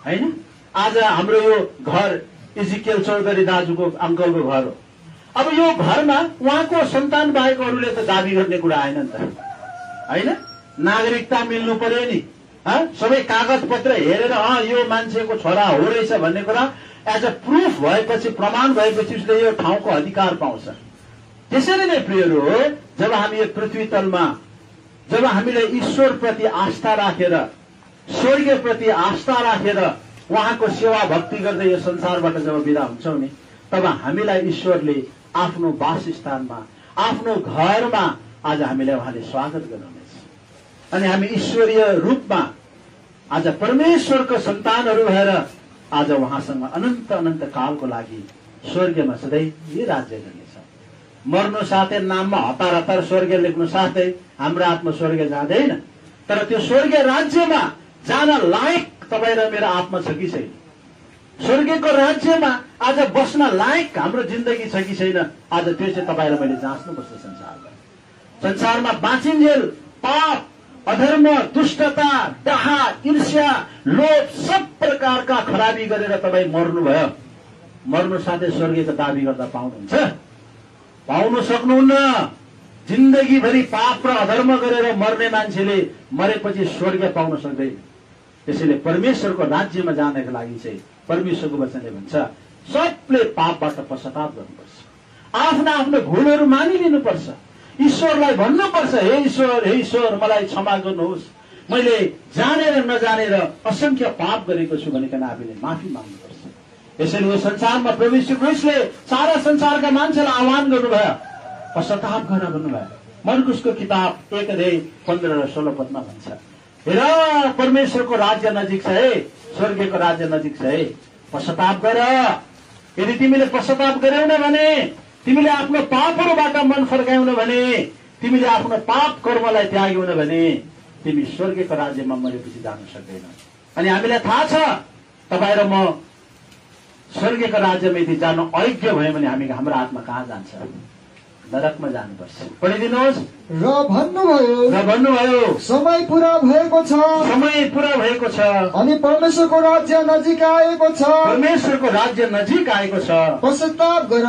होइन? आज हाम्रो यो घर इजिकेल चौधरी दाजुको अङ्कलको घर हो। अब यो घरमा उहाँको सन्तान बाहेक अरूले त दाबी गर्ने कुरा आएन नि त, होइन? नागरिकता मिल्नु पर्यो नि, सबै कागज पत्र हेरेर यो मान्छेको छोरा हो रहेछ भन्ने कुरा एज अ प्रुफ भएपछि, प्रमाण भएपछि उसले यो ठाउँको अधिकार पाउँछ। त्यसरी नै प्रियहरू हो, जब हामी यो पृथ्वी तलमा, जब हामीले ईश्वर प्रति आस्था राखेर, स्वर्गीय प्रति आस्था राखेर उहाँको सेवा भक्ति गर्दै यो संसारबाट जब बिदा हुन्छौँ नि, तब हामीलाई ईश्वरले आफ्नो वासस्थानमा, आफ्नो घरमा आज हामीलाई उहाँले स्वागत गर्नुहुनेछ। अनि हामी ईश्वरीय रूपमा आज परमेश्वरको सन्तानहरू भएर आज उहाँसँग अनन्त अनन्त कालको लागि स्वर्गमा सधैँ राज्य गर्नेछ। मर्नु साथै नाममा हतार हतार स्वर्ग लेख्नु साथै हाम्रो आत्मा स्वर्ग जाँदैन, तर त्यो स्वर्गीय राज्यमा जान लायक तपाईँ र मेरो आत्मा छ कि छैन? स्वर्गीयको राज्यमा आज बस्न लायक हाम्रो जिन्दगी छ कि छैन? आज त्यो चाहिँ तपाईँ र मैले जाँच्नुपर्छ। संसारमा बाँचिन्जेल पाप, अधर्म, दुष्टता, डाहा, ईर्ष्या, लोभ, सब प्रकारका खराबी गरेर तपाईँ मर्नुभयो, मर्नु साथै स्वर्गीयको दाबी गर्दा पाउनुहुन्छ? पाउनु सक्नुहुन्न। जिन्दगीभरि पाप र अधर्म गरेर मर्ने मान्छेले मरेपछि स्वर्ग पाउन सक्दैन। त्यसैले परमेश्वरको राज्यमा जानको लागि चाहिँ परमेश्वरको वचनले भन्छ सबले पापबाट पश्चाताप गर्नुपर्छ, आफ्ना आफ्नो भूलहरू मानिलिनुपर्छ, ईश्वरलाई भन्नुपर्छ, हे ईश्वर मलाई क्षमा गर्नुहोस्, मैले जानेर नजानेर असंख्य पाप गरेको छु भनिकन आफूले माफी माग्नुपर्छ। यसैले यो संसारमा प्रभु यीशु ख्रीष्टले सारा संसारका मान्छेलाई आह्वान गर्नुभयो, पश्चाताप गर भन्नुभयो। मरकुसको किताब 1:15-16 पदमा भन्छ, हेर परमेश्वरको राज्य नजिक छ है, स्वर्गीयको राज्य नजिक छ है, पश्चाताप गर। यदि तिमीले पश्चाताप गर्यौ न भने, तिमीले आफ्नो पापहरूबाट मन फर्कायौ न भने, तिमीले आफ्नो पाप कर्मलाई त्याग्यौ न भने तिमी स्वर्गीयको राज्यमा मरेपछि जान सक्दैन। अनि हामीलाई थाहा छ तपाईँ र म स्वर्गीयको राज्यमा यदि जान अयोग्य भयो भने हाम्रो आत्मा कहाँ जान्छ? नरकमा जानुपर्छ। पढिदिनुहोस्। र भन्नुभयो समय पूरा भएको छ, समय पूरा भएको छ अनि परमेश्वरको राज्य नजिक आएको छ, परमेश्वरको राज्य नजिक आएको छ, पश्चाताप गर र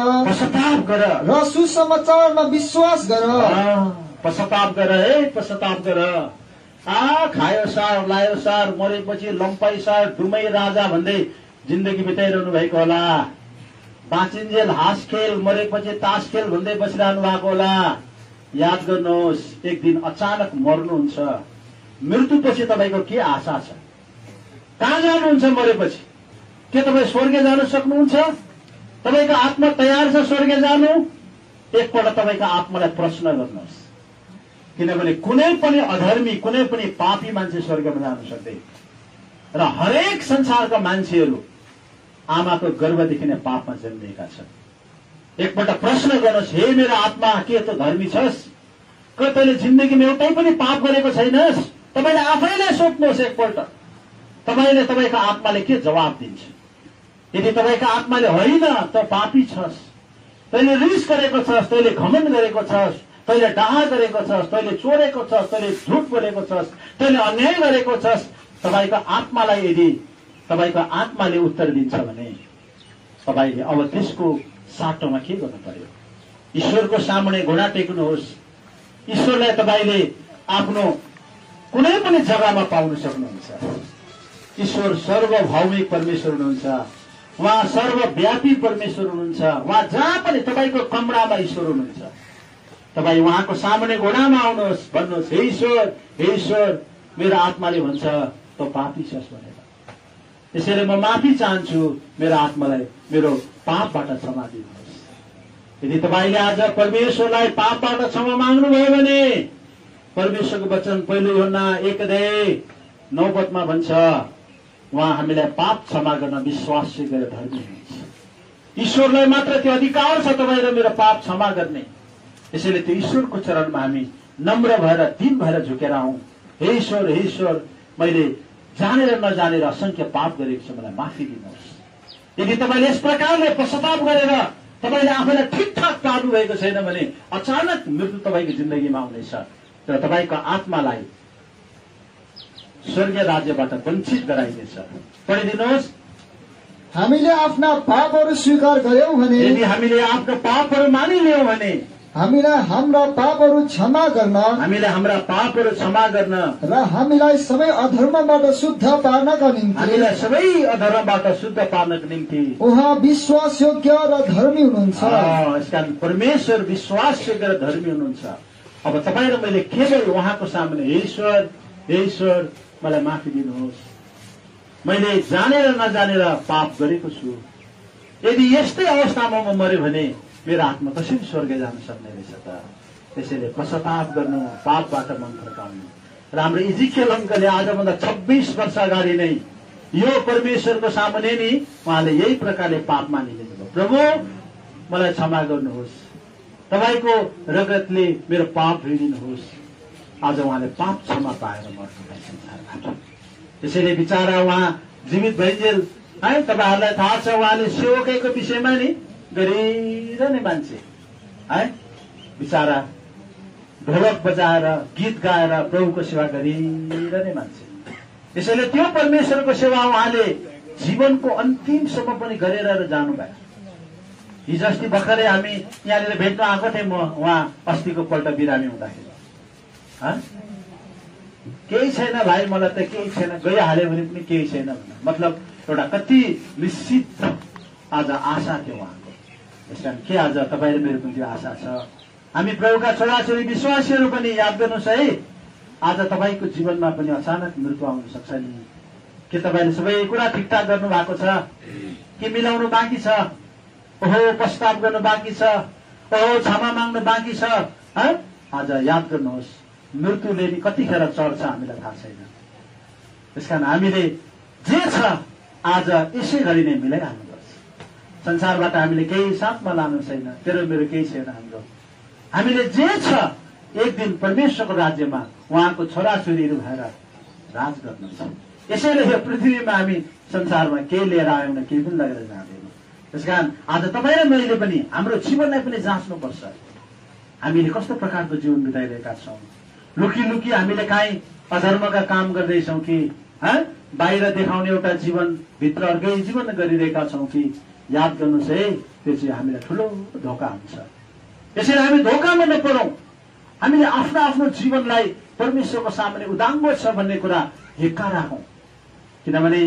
र सुसमाचारमा विश्वास गर। पश्चाताप गर है, पश्चाताप गर। खायो सार, लायो सार, मरेपछि लम्पाई सार, डुमै राजा भन्दै जिन्दगी बिताइरहनु भएको होला। बाँचिन्जेल हाँस खेल, मरेपछि तास खेल भन्दै बसिरहनु भएको होला। याद गर्नुहोस्, एक दिन अचानक मर्नुहुन्छ। मृत्युपछि तपाईँको के आशा छ? कहाँ जानुहुन्छ मरेपछि? के तपाईँ स्वर्ग जान सक्नुहुन्छ? तपाईँको आत्मा तयार छ स्वर्ग जानु? एकपल्ट तपाईँको आत्मालाई प्रश्न गर्नुहोस्। किनभने कुनै पनि अधर्मी, कुनै पनि पापी मान्छे स्वर्गमा जान सक्दैन। र हरेक संसारका मान्छेहरू आमाको गर्भदेखि नै पापमा जन्मिएका छन्। एकपल्ट प्रश्न गर्नुहोस्, हे मेरो आत्मा, के त धर्मी छस्? के तैँले जिन्दगीमा एउटै पनि पाप गरेको छैनस्? तपाईँले आफैलाई सोध्नुहोस् एकपल्ट। तपाईँले, तपाईँको आत्माले के जवाब दिन्छ? यदि तपाईँको आत्माले होइन त पापी छस्, तैँले रिस गरेको छस्, तैँले घमण्ड गरेको छस्, तैँले डाहा गरेको छस्, तैँले चोरेको छस्, तैँले झुट बोलेको छस्, तैँले अन्याय गरेको छस्, तपाईँको आत्मालाई यदि तपाईँको आत्माले उत्तर दिन्छ भने तपाईँले अब त्यसको साटोमा के गर्नु पर्यो? ईश्वरको सामुने घुँडा टेक्नुहोस्। ईश्वरलाई तपाईँले आफ्नो कुनै पनि जग्गामा पाउन सक्नुहुन्छ। ईश्वर सर्वभौमिक परमेश्वर हुनुहुन्छ। उहाँ सर्वव्यापी परमेश्वर हुनुहुन्छ। उहाँ जहाँ पनि, तपाईँको कमरामा ईश्वर हुनुहुन्छ। तपाईँ उहाँको सामुने घुँडामा आउनुहोस्, भन्नुहोस्, हे ईश्वर, हे ईश्वर, मेरो आत्माले भन्छ त पापी छस् भनेर। त्यसैले म माफी चाहन्छु, मेरो आत्मालाई मेरो पापबाट क्षमा दिनुहोस्। यदि तपाईँले आज परमेश्वरलाई पापबाट क्षमा माग्नुभयो भने परमेश्वरको वचन 1 यूहन्ना 1:9 भन्छ, उहाँ हामीलाई पाप क्षमा गर्न विश्वास गरेर धर्मी हुनुहुन्छ। ईश्वरलाई मात्र त्यो अधिकार छ तपाईँ र मेरो पाप क्षमा गर्ने। त्यसैले त्यो ईश्वरको चरणमा हामी नम्र भएर, दिन भएर झुकेर आउँ। हे ईश्वर, हे ईश्वर, मैले जानेर नजानेर असंख्य पाप गरेको छु, मलाई माफी दिनुहोस्। यदि तपाईँले यस प्रकारले पश्चाताप गरेर तपाईँले आफैलाई ठिकठाक पार्नु भएको छैन भने अचानक मृत्यु तपाईँको जिन्दगीमा आउनेछ र तपाईँको आत्मालाई स्वर्गीय राज्यबाट वञ्चित गराइनेछ। पढिदिनुहोस्। हामीले आफ्ना पापहरू स्वीकार गर्यौं भने, यदि हामीले आफ्नो पापहरू मानिलियौं भने हामीलाई हाम्रा पापहरू क्षमा गर्न, हामीलाई हाम्रा पापहरू क्षमा गर्न र हामीलाई सबै अधर्मबाट शुद्ध पार्नका निम्ति, हामीलाई सबै अधर्मबाट शुद्ध पार्नको निम्ति उहाँ विश्वासयोग्य र धर्मी हुनुहुन्छ। यसकारण परमेश्वर विश्वासयोग्य र धर्मी हुनुहुन्छ। अब तपाईँ र मैले केवल उहाँको सामने, हे ईश्वर, हे ईश्वर, मलाई माफी दिनुहोस्, मैले जानेर नजानेर पाप गरेको छु। यदि यस्तै अवस्थामा म मर्यो भने मेरो आत्मा कसरी स्वर्ग जान सक्ने रहेछ त? त्यसैले पश्चाताप गर्नु, पापबाट मन फर्काउनु। र हाम्रो इजिकियल अङ्कलले आजभन्दा 26 वर्ष अगाडि नै यो परमेश्वरको सामुने नि उहाँले यही प्रकारले पाप मानिदिनुभयो। प्रभु, मलाई क्षमा गर्नुहोस्, तपाईँको रगतले मेरो पाप धोइदिनुहोस्। आज उहाँले पाप क्षमा पाएर मर्नुभयो संसारबाट। त्यसैले बिचारा उहाँ जीवित भइन्जेल है, तपाईँहरूलाई थाहा छ, उहाँले सेवकैको विषयमा नि गरिरहने मान्छे है, बिचारा ढोलक बजाएर गीत गाएर प्रभुको सेवा गरिरहने मान्छे। त्यसैले त्यो परमेश्वरको सेवा उहाँले जीवनको अन्तिमसम्म पनि गरेर जानुभयो। हिजो अस्ति भर्खरै हामी यहाँनिर भेट्न आएको थियौँ। म उहाँ अस्तिको पल्ट बिरामी हुँदाखेरि केही छैन भाइ, मलाई त केही छैन, गइहाल्यो भने पनि केही छैन भन्नु, मतलब एउटा कति निश्चित आज आशा थियो उहाँको। यसकारण के आज तपाईँ र मेरो पनि त्यो आशा छ? हामी प्रभुका छोराछोरी विश्वासीहरू पनि याद गर्नुहोस् है, आज तपाईँको जीवनमा पनि अचानक मृत्यु आउन सक्छ नि। के तपाईँले सबै कुरा ठिकठाक गर्नु भएको छ कि मिलाउनु बाँकी छ? ओहो, पश्चाताप गर्नु बाँकी छ? ओहो, क्षमा माग्नु बाँकी छ? आज याद गर्नुहोस्, मृत्युले नि कतिखेर चढ्छ हामीलाई थाहा छैन। त्यसकारण हामीले जे छ आज यसै गरी नै मिलाइहाल्नुपर्छ। संसारबाट हामीले केही साथमा लानु छैन, तेरो मेरो केही छैन हाम्रो। हामीले जे छ एक दिन परमेश्वरको राज्यमा उहाँको छोराछोरीहरू भएर राज गर्नुहुन्छ। यसैले यो पृथ्वीमा हामी संसारमा केही लिएर आयौँ न, केही पनि लगेर जाँदैनौँ। त्यसकारण आज तपाईँ र मैले पनि हाम्रो जीवनलाई पनि जाँच्नुपर्छ। हामीले कस्तो प्रकारको जीवन बिताइरहेका छौँ? लुकी लुकी हामीले काहीँ अधर्मका काम गर्दैछौँ कि बाहिर देखाउने एउटा जीवन, भित्र अर्कै जीवन गरिरहेका छौँ कि? याद गर्नुहोस् है, त्यो चाहिँ हामीलाई ठुलो धोका हुन्छ। यसैले हामी धोकामा नपरौँ। हामीले आफ्नो आफ्नो जीवनलाई परमेश्वरको सामने उदाङ्गो छ भन्ने कुरा हिक्का राखौं। किनभने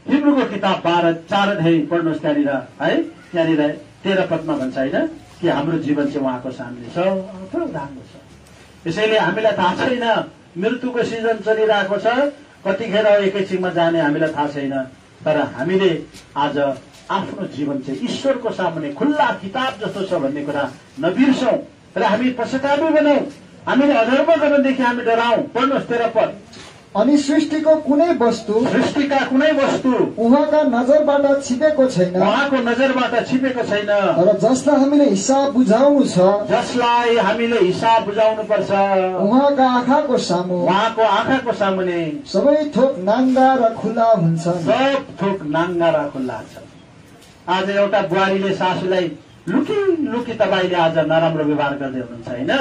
हिब्रूको किताब 4 अध्याय पढ्नुहोस् त्यहाँनिर है, त्यहाँनिर 13 पदमा भन्छ होइन कि हाम्रो जीवन चाहिँ उहाँको सामने छ, पुरा उदाङ्गो छ। यसैले हामीलाई थाहा छैन मृत्युको सिजन चलिरहेको छ, कतिखेर एकैछिनमा जाने हामीलाई थाहा छैन, तर हामीले आज आफ्नो जीवन चाहिँ ईश्वरको सामने खुल्ला किताब जस्तो छ भन्ने कुरा नबिर्सौं र हामी पश्चातापी बनाऊ। हामीले अधर्म गर्नदेखि हामी डराउँ। पढ्नुहोस् 13 पद। अनि सृष्टिका कुनै वस्तु उहाँका नजरबाट छिपेको छैन, उहाँको नजरबाट छिपेको छैन, र जसलाई हामीले हिसाब बुझाउनु छ, जसलाई हामीले हिसाब बुझाउनु पर्छ उहाँका आँखाको सामुने सबै थोक नाङ्गा र खुल्ला हुन्छन्। सब थोक नाङ्गा र खुल्ला छ। आज एउटा बुहारीले सासूलाई लुकी तपाईले आज नराम्रो व्यवहार गर्दै हुनुहुन्छ होइन,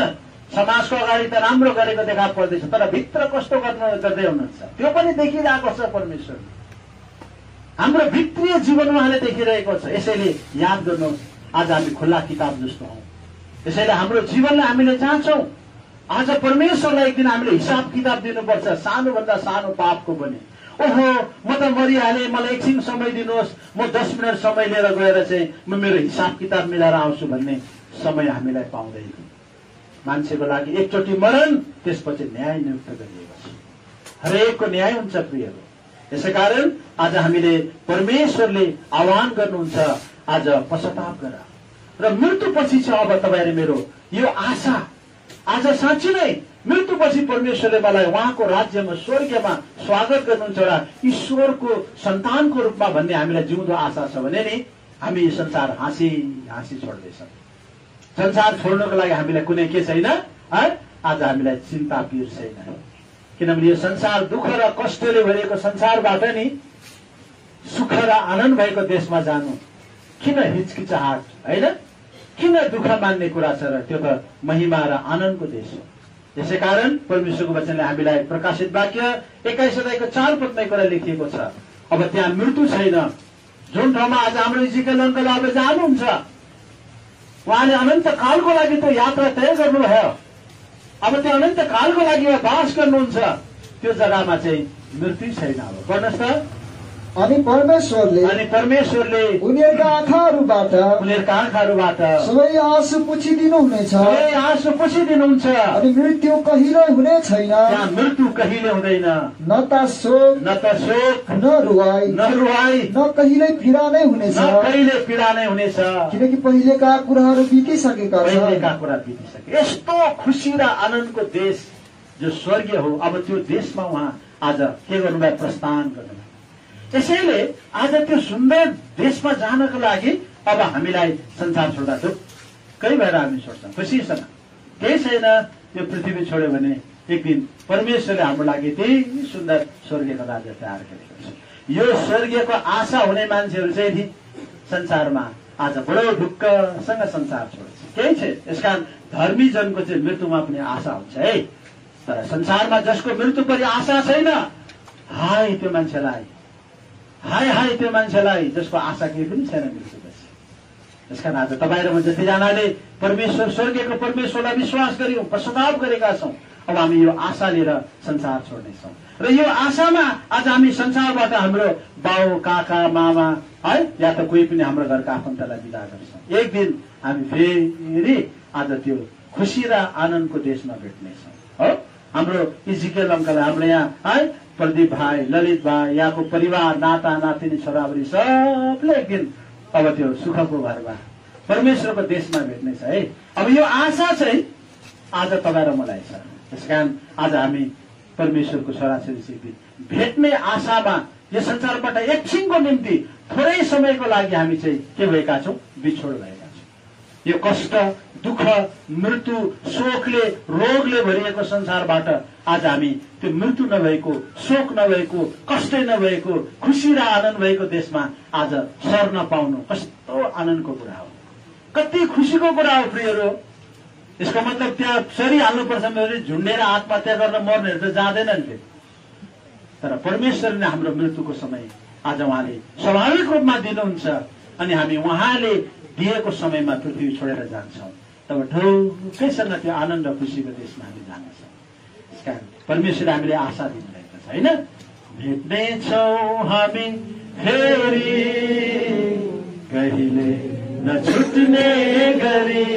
समाजको अगाडि त राम्रो गरेको देखा पर्दैछ, तर भित्र कस्तो गर्दै हुनुहुन्छ त्यो पनि देखिरहेको छ परमेश्वर। हाम्रो भित्रीय जीवन उहाँले देखिरहेको छ। यसैले याद गर्नुहोस् आज हामी खुल्ला किताब जस्तो हौ। यसैले हाम्रो जीवनलाई हामीले जान्छौँ। आज परमेश्वरलाई एक दिन हामीले हिसाब किताब दिनुपर्छ। सानोभन्दा सानो पापको पनि ओहो म त मरिहालेँ, मलाई एकछिन समय दिनुहोस्, म 10 मिनट समय लिएर गएर चाहिँ म मेरो हिसाब किताब मिलाएर आउँछु भन्ने समय हामीलाई पाउँदैन। मान्छेको लागि एकचोटि मरण, त्यसपछि न्याय नियुक्त गरिएको छ। हरेकको न्याय हुन्छ प्रियहरू। यसैकारण आज हामीले परमेश्वरले आह्वान गर्नुहुन्छ आज पश्चाताप गर र मृत्युपछि चाहिँ अब तपाईहरु मेरो यो आशा आज साँच्चै नै मृत्युपछि परमेश्वरले मलाई उहाँको राज्यमा स्वर्गमा स्वागत गर्नुहुन्छ र ईश्वरको सन्तानको रूपमा भन्ने हामीलाई जिउँदो आशा छ भने नि हामी यो संसार हाँसी हाँसी छोड्दैछौँ। संसार छोड्नको लागि हामीलाई कुनै के छैन, आज हामीलाई चिन्ता पीर छैन। किनभने यो संसार दुःख र कष्टले भरिएको संसारबाट नि सुख र आनन्द भएको देशमा जानु किन हिचकिचाहट होइन, किन दुःख मान्ने कुरा छ र त्यो त महिमा र आनन्दको देश हो। यसै कारण परमेश्वरको वचनले हामीलाई प्रकाशित वाक्य 21 अध्यायको 4 पदमा कुरा लेखिएको छ, अब त्यहाँ मृत्यु छैन। जुन ठाउँमा आज हाम्रो इजिकल अङ्कल अब जानुहुन्छ उहाँले अनन्त कालको लागि त्यो यात्रा तय गर्नुभयो। अब त्यो अनन्त कालको लागि बास गर्नुहुन्छ, त्यो जग्गामा चाहिँ मृत्यु छैन। अब पढ्नुहोस् त। अनि परमेश्वरले उनीहरूका आँखाहरूबाट सबै आँसु पुछिदिनु हुनेछ, अनि मृत्यु कहिले हुने छैन, मृत्यु कहिले हुँदैन, न त शोक न रुवाई न कहिले पीडा नै हुनेछ, किनकि पहिलेका कुराहरू बितिसकेका छन्। यस्तो खुसी र आनन्दको देश जो स्वर्गीय हो, अब त्यो देशमा उहाँ आज के गर्नुभयो, प्रस्थान गर्नुभयो। त्यसैले आज त्यो सुन्दर देशमा जानको लागि अब हामीलाई संसार छोड्दा ढुक्कै भएर हामी छोड्छौँ खुसीसँग। केही छैन, यो पृथ्वी छोड्यो भने एक दिन परमेश्वरले हाम्रो लागि त्यही सुन्दर स्वर्गीयको राज्य तयार गरेको छ। यो स्वर्गीयको आशा हुने मान्छेहरू चाहिँ नि संसारमा आज बडो ढुक्कसँग संसार छोड्छ। केही छ, यसकारण धर्मी जनको चाहिँ मृत्युमा पनि आशा हुन्छ है, तर संसारमा जसको मृत्यु पनि आशा छैन, हाय त्यो मान्छेलाई, हाय त्यो मान्छेलाई जसको आशा केही पनि छैन मृत्युपछि। यसकारण आज तपाईँ र म जतिजनाले परमेश्वर स्वर्गीयको परमेश्वरलाई विश्वास गर्यौं, पश्चाताप गरेका छौं, अब हामी यो आशा लिएर संसार छोड्नेछौँ र यो आशामा आज हामी संसारबाट हाम्रो बाउ काका मामा है या त कोही पनि हाम्रो घरका आफन्तलाई विदा गर्छौँ। एक दिन हामी फेरि आज त्यो खुसी र आनन्दको देशमा भेट्नेछौँ। हो, हाम्रो इजिकल अङ्कल, हाम्रो यहाँ है प्रदीप भाइ, ललित भाइ, यहाँको परिवार, नाता नातिनी, छोराबुरी सबले एक दिन अब त्यो सुखको घरमा परमेश्वरको देशमा भेट्नेछ है। अब यो आशा चाहिँ आज तपाईँ र मलाई छ। त्यसकारण आज हामी परमेश्वरको छोराछोरी भेट्ने आशामा यो संसारबाट एकछिनको निम्ति थोरै समयको लागि हामी चाहिँ के भएका छौँ, बिछोड भएका छौँ। यो कष्ट, दुःख, मृत्यु, शोकले, रोगले भरिएको संसारबाट आज हामी त्यो मृत्यु नभएको, शोक नभएको, कष्टै नभएको, खुसी र आनन्द भएको देशमा आज सर्न पाउनु कस्तो आनन्दको कुरा हो, कति खुसीको कुरा हो प्रियहरू। यसको मतलब त्यहाँ सरिहाल्नुपर्छ भने झुन्डेर आत्महत्या गर्न मर्नेहरू त जाँदैनन् फेरि, तर परमेश्वरले हाम्रो मृत्युको समय आज उहाँले स्वाभाविक रूपमा दिनुहुन्छ अनि हामी उहाँले दिएको समयमा पृथ्वी छोडेर जान्छौँ। तब ढुक्कैसँग त्यो आनन्द र खुसीको देशमा हामी जानेछौँ। त्यसकारण परमेश्वरले हामीले आशा दिनुभएको छ होइन। भेट्नेछौँ हामी फेरि कहिले नछुट्ने गरी,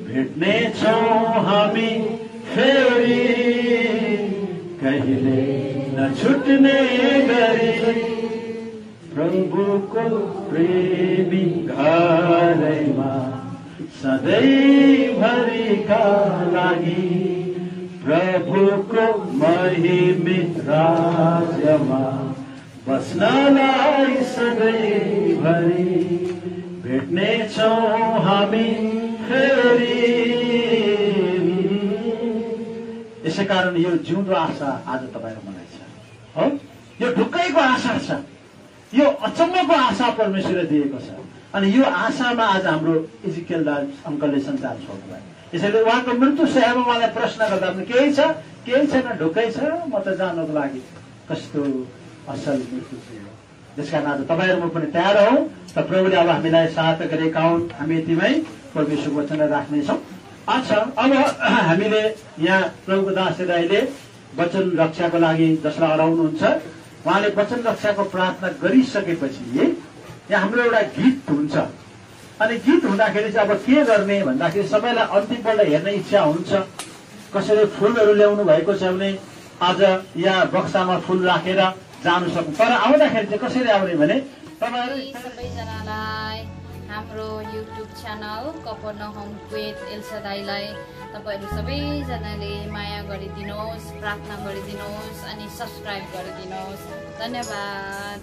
भेट्नेछौँ हामी फेरि कहिले नछुट्ने गरी, प्रभुको प्रेमी घरैमा सधैँभरिका लागि, प्रभुको महिमित राज्यमा बस्नलाई सधैँभरि, भेट्नेछौँ हामी फेरि। यसै कारण यो जिउँदो आशा आज तपाईँ र मलाई छ हो। यो ढुक्कैको आशा छ, यो अचम्मको आशा परमेश्वरले दिएको छ। अनि यो आशामा आज हाम्रो इजिकेल अङ्कलले सञ्चार छोड्नुभयो। यसैले उहाँको मृत्यु शय्यामा मलाई प्रश्न गर्दा पनि केही छ केही छैन, ढुक्कै छ, म त जानको लागि कस्तो असल मृत्यु चाहिँ हो। त्यसकारण आज तपाईँहरू म पनि तयार हौ। त प्रभुले अब हामीलाई सहायता गरेका हुन्। हामी यतिमै परमेश्वरको वचन राख्नेछौँ। अच्छा, अब हामीले यहाँ प्रभुको दास दाइले वचन रक्षाको लागि जसलाई अराउनुहुन्छ उहाँले वचन रक्षाको प्रार्थना गरिसकेपछि यहाँ हाम्रो एउटा गीत हुन्छ। अनि गीत हुँदाखेरि चाहिँ अब के गर्ने भन्दाखेरि सबैलाई अन्तिमपल्ट हेर्ने इच्छा हुन्छ। कसैले फुलहरू ल्याउनु भएको छ भने आज यहाँ बक्सामा फुल राखेर जानु सक्नु। तर आउँदाखेरि चाहिँ कसरी आउने भने तपाईँहरू सबैजनालाई हाम्रो युट्युब च्यानल कफरनहुम विथ एल्सा दाइलाई तपाईँहरू सबैजनाले माया गरिदिनुहोस्, प्रार्थना गरिदिनुहोस् अनि सब्सक्राइब गरिदिनुहोस्। धन्यवाद।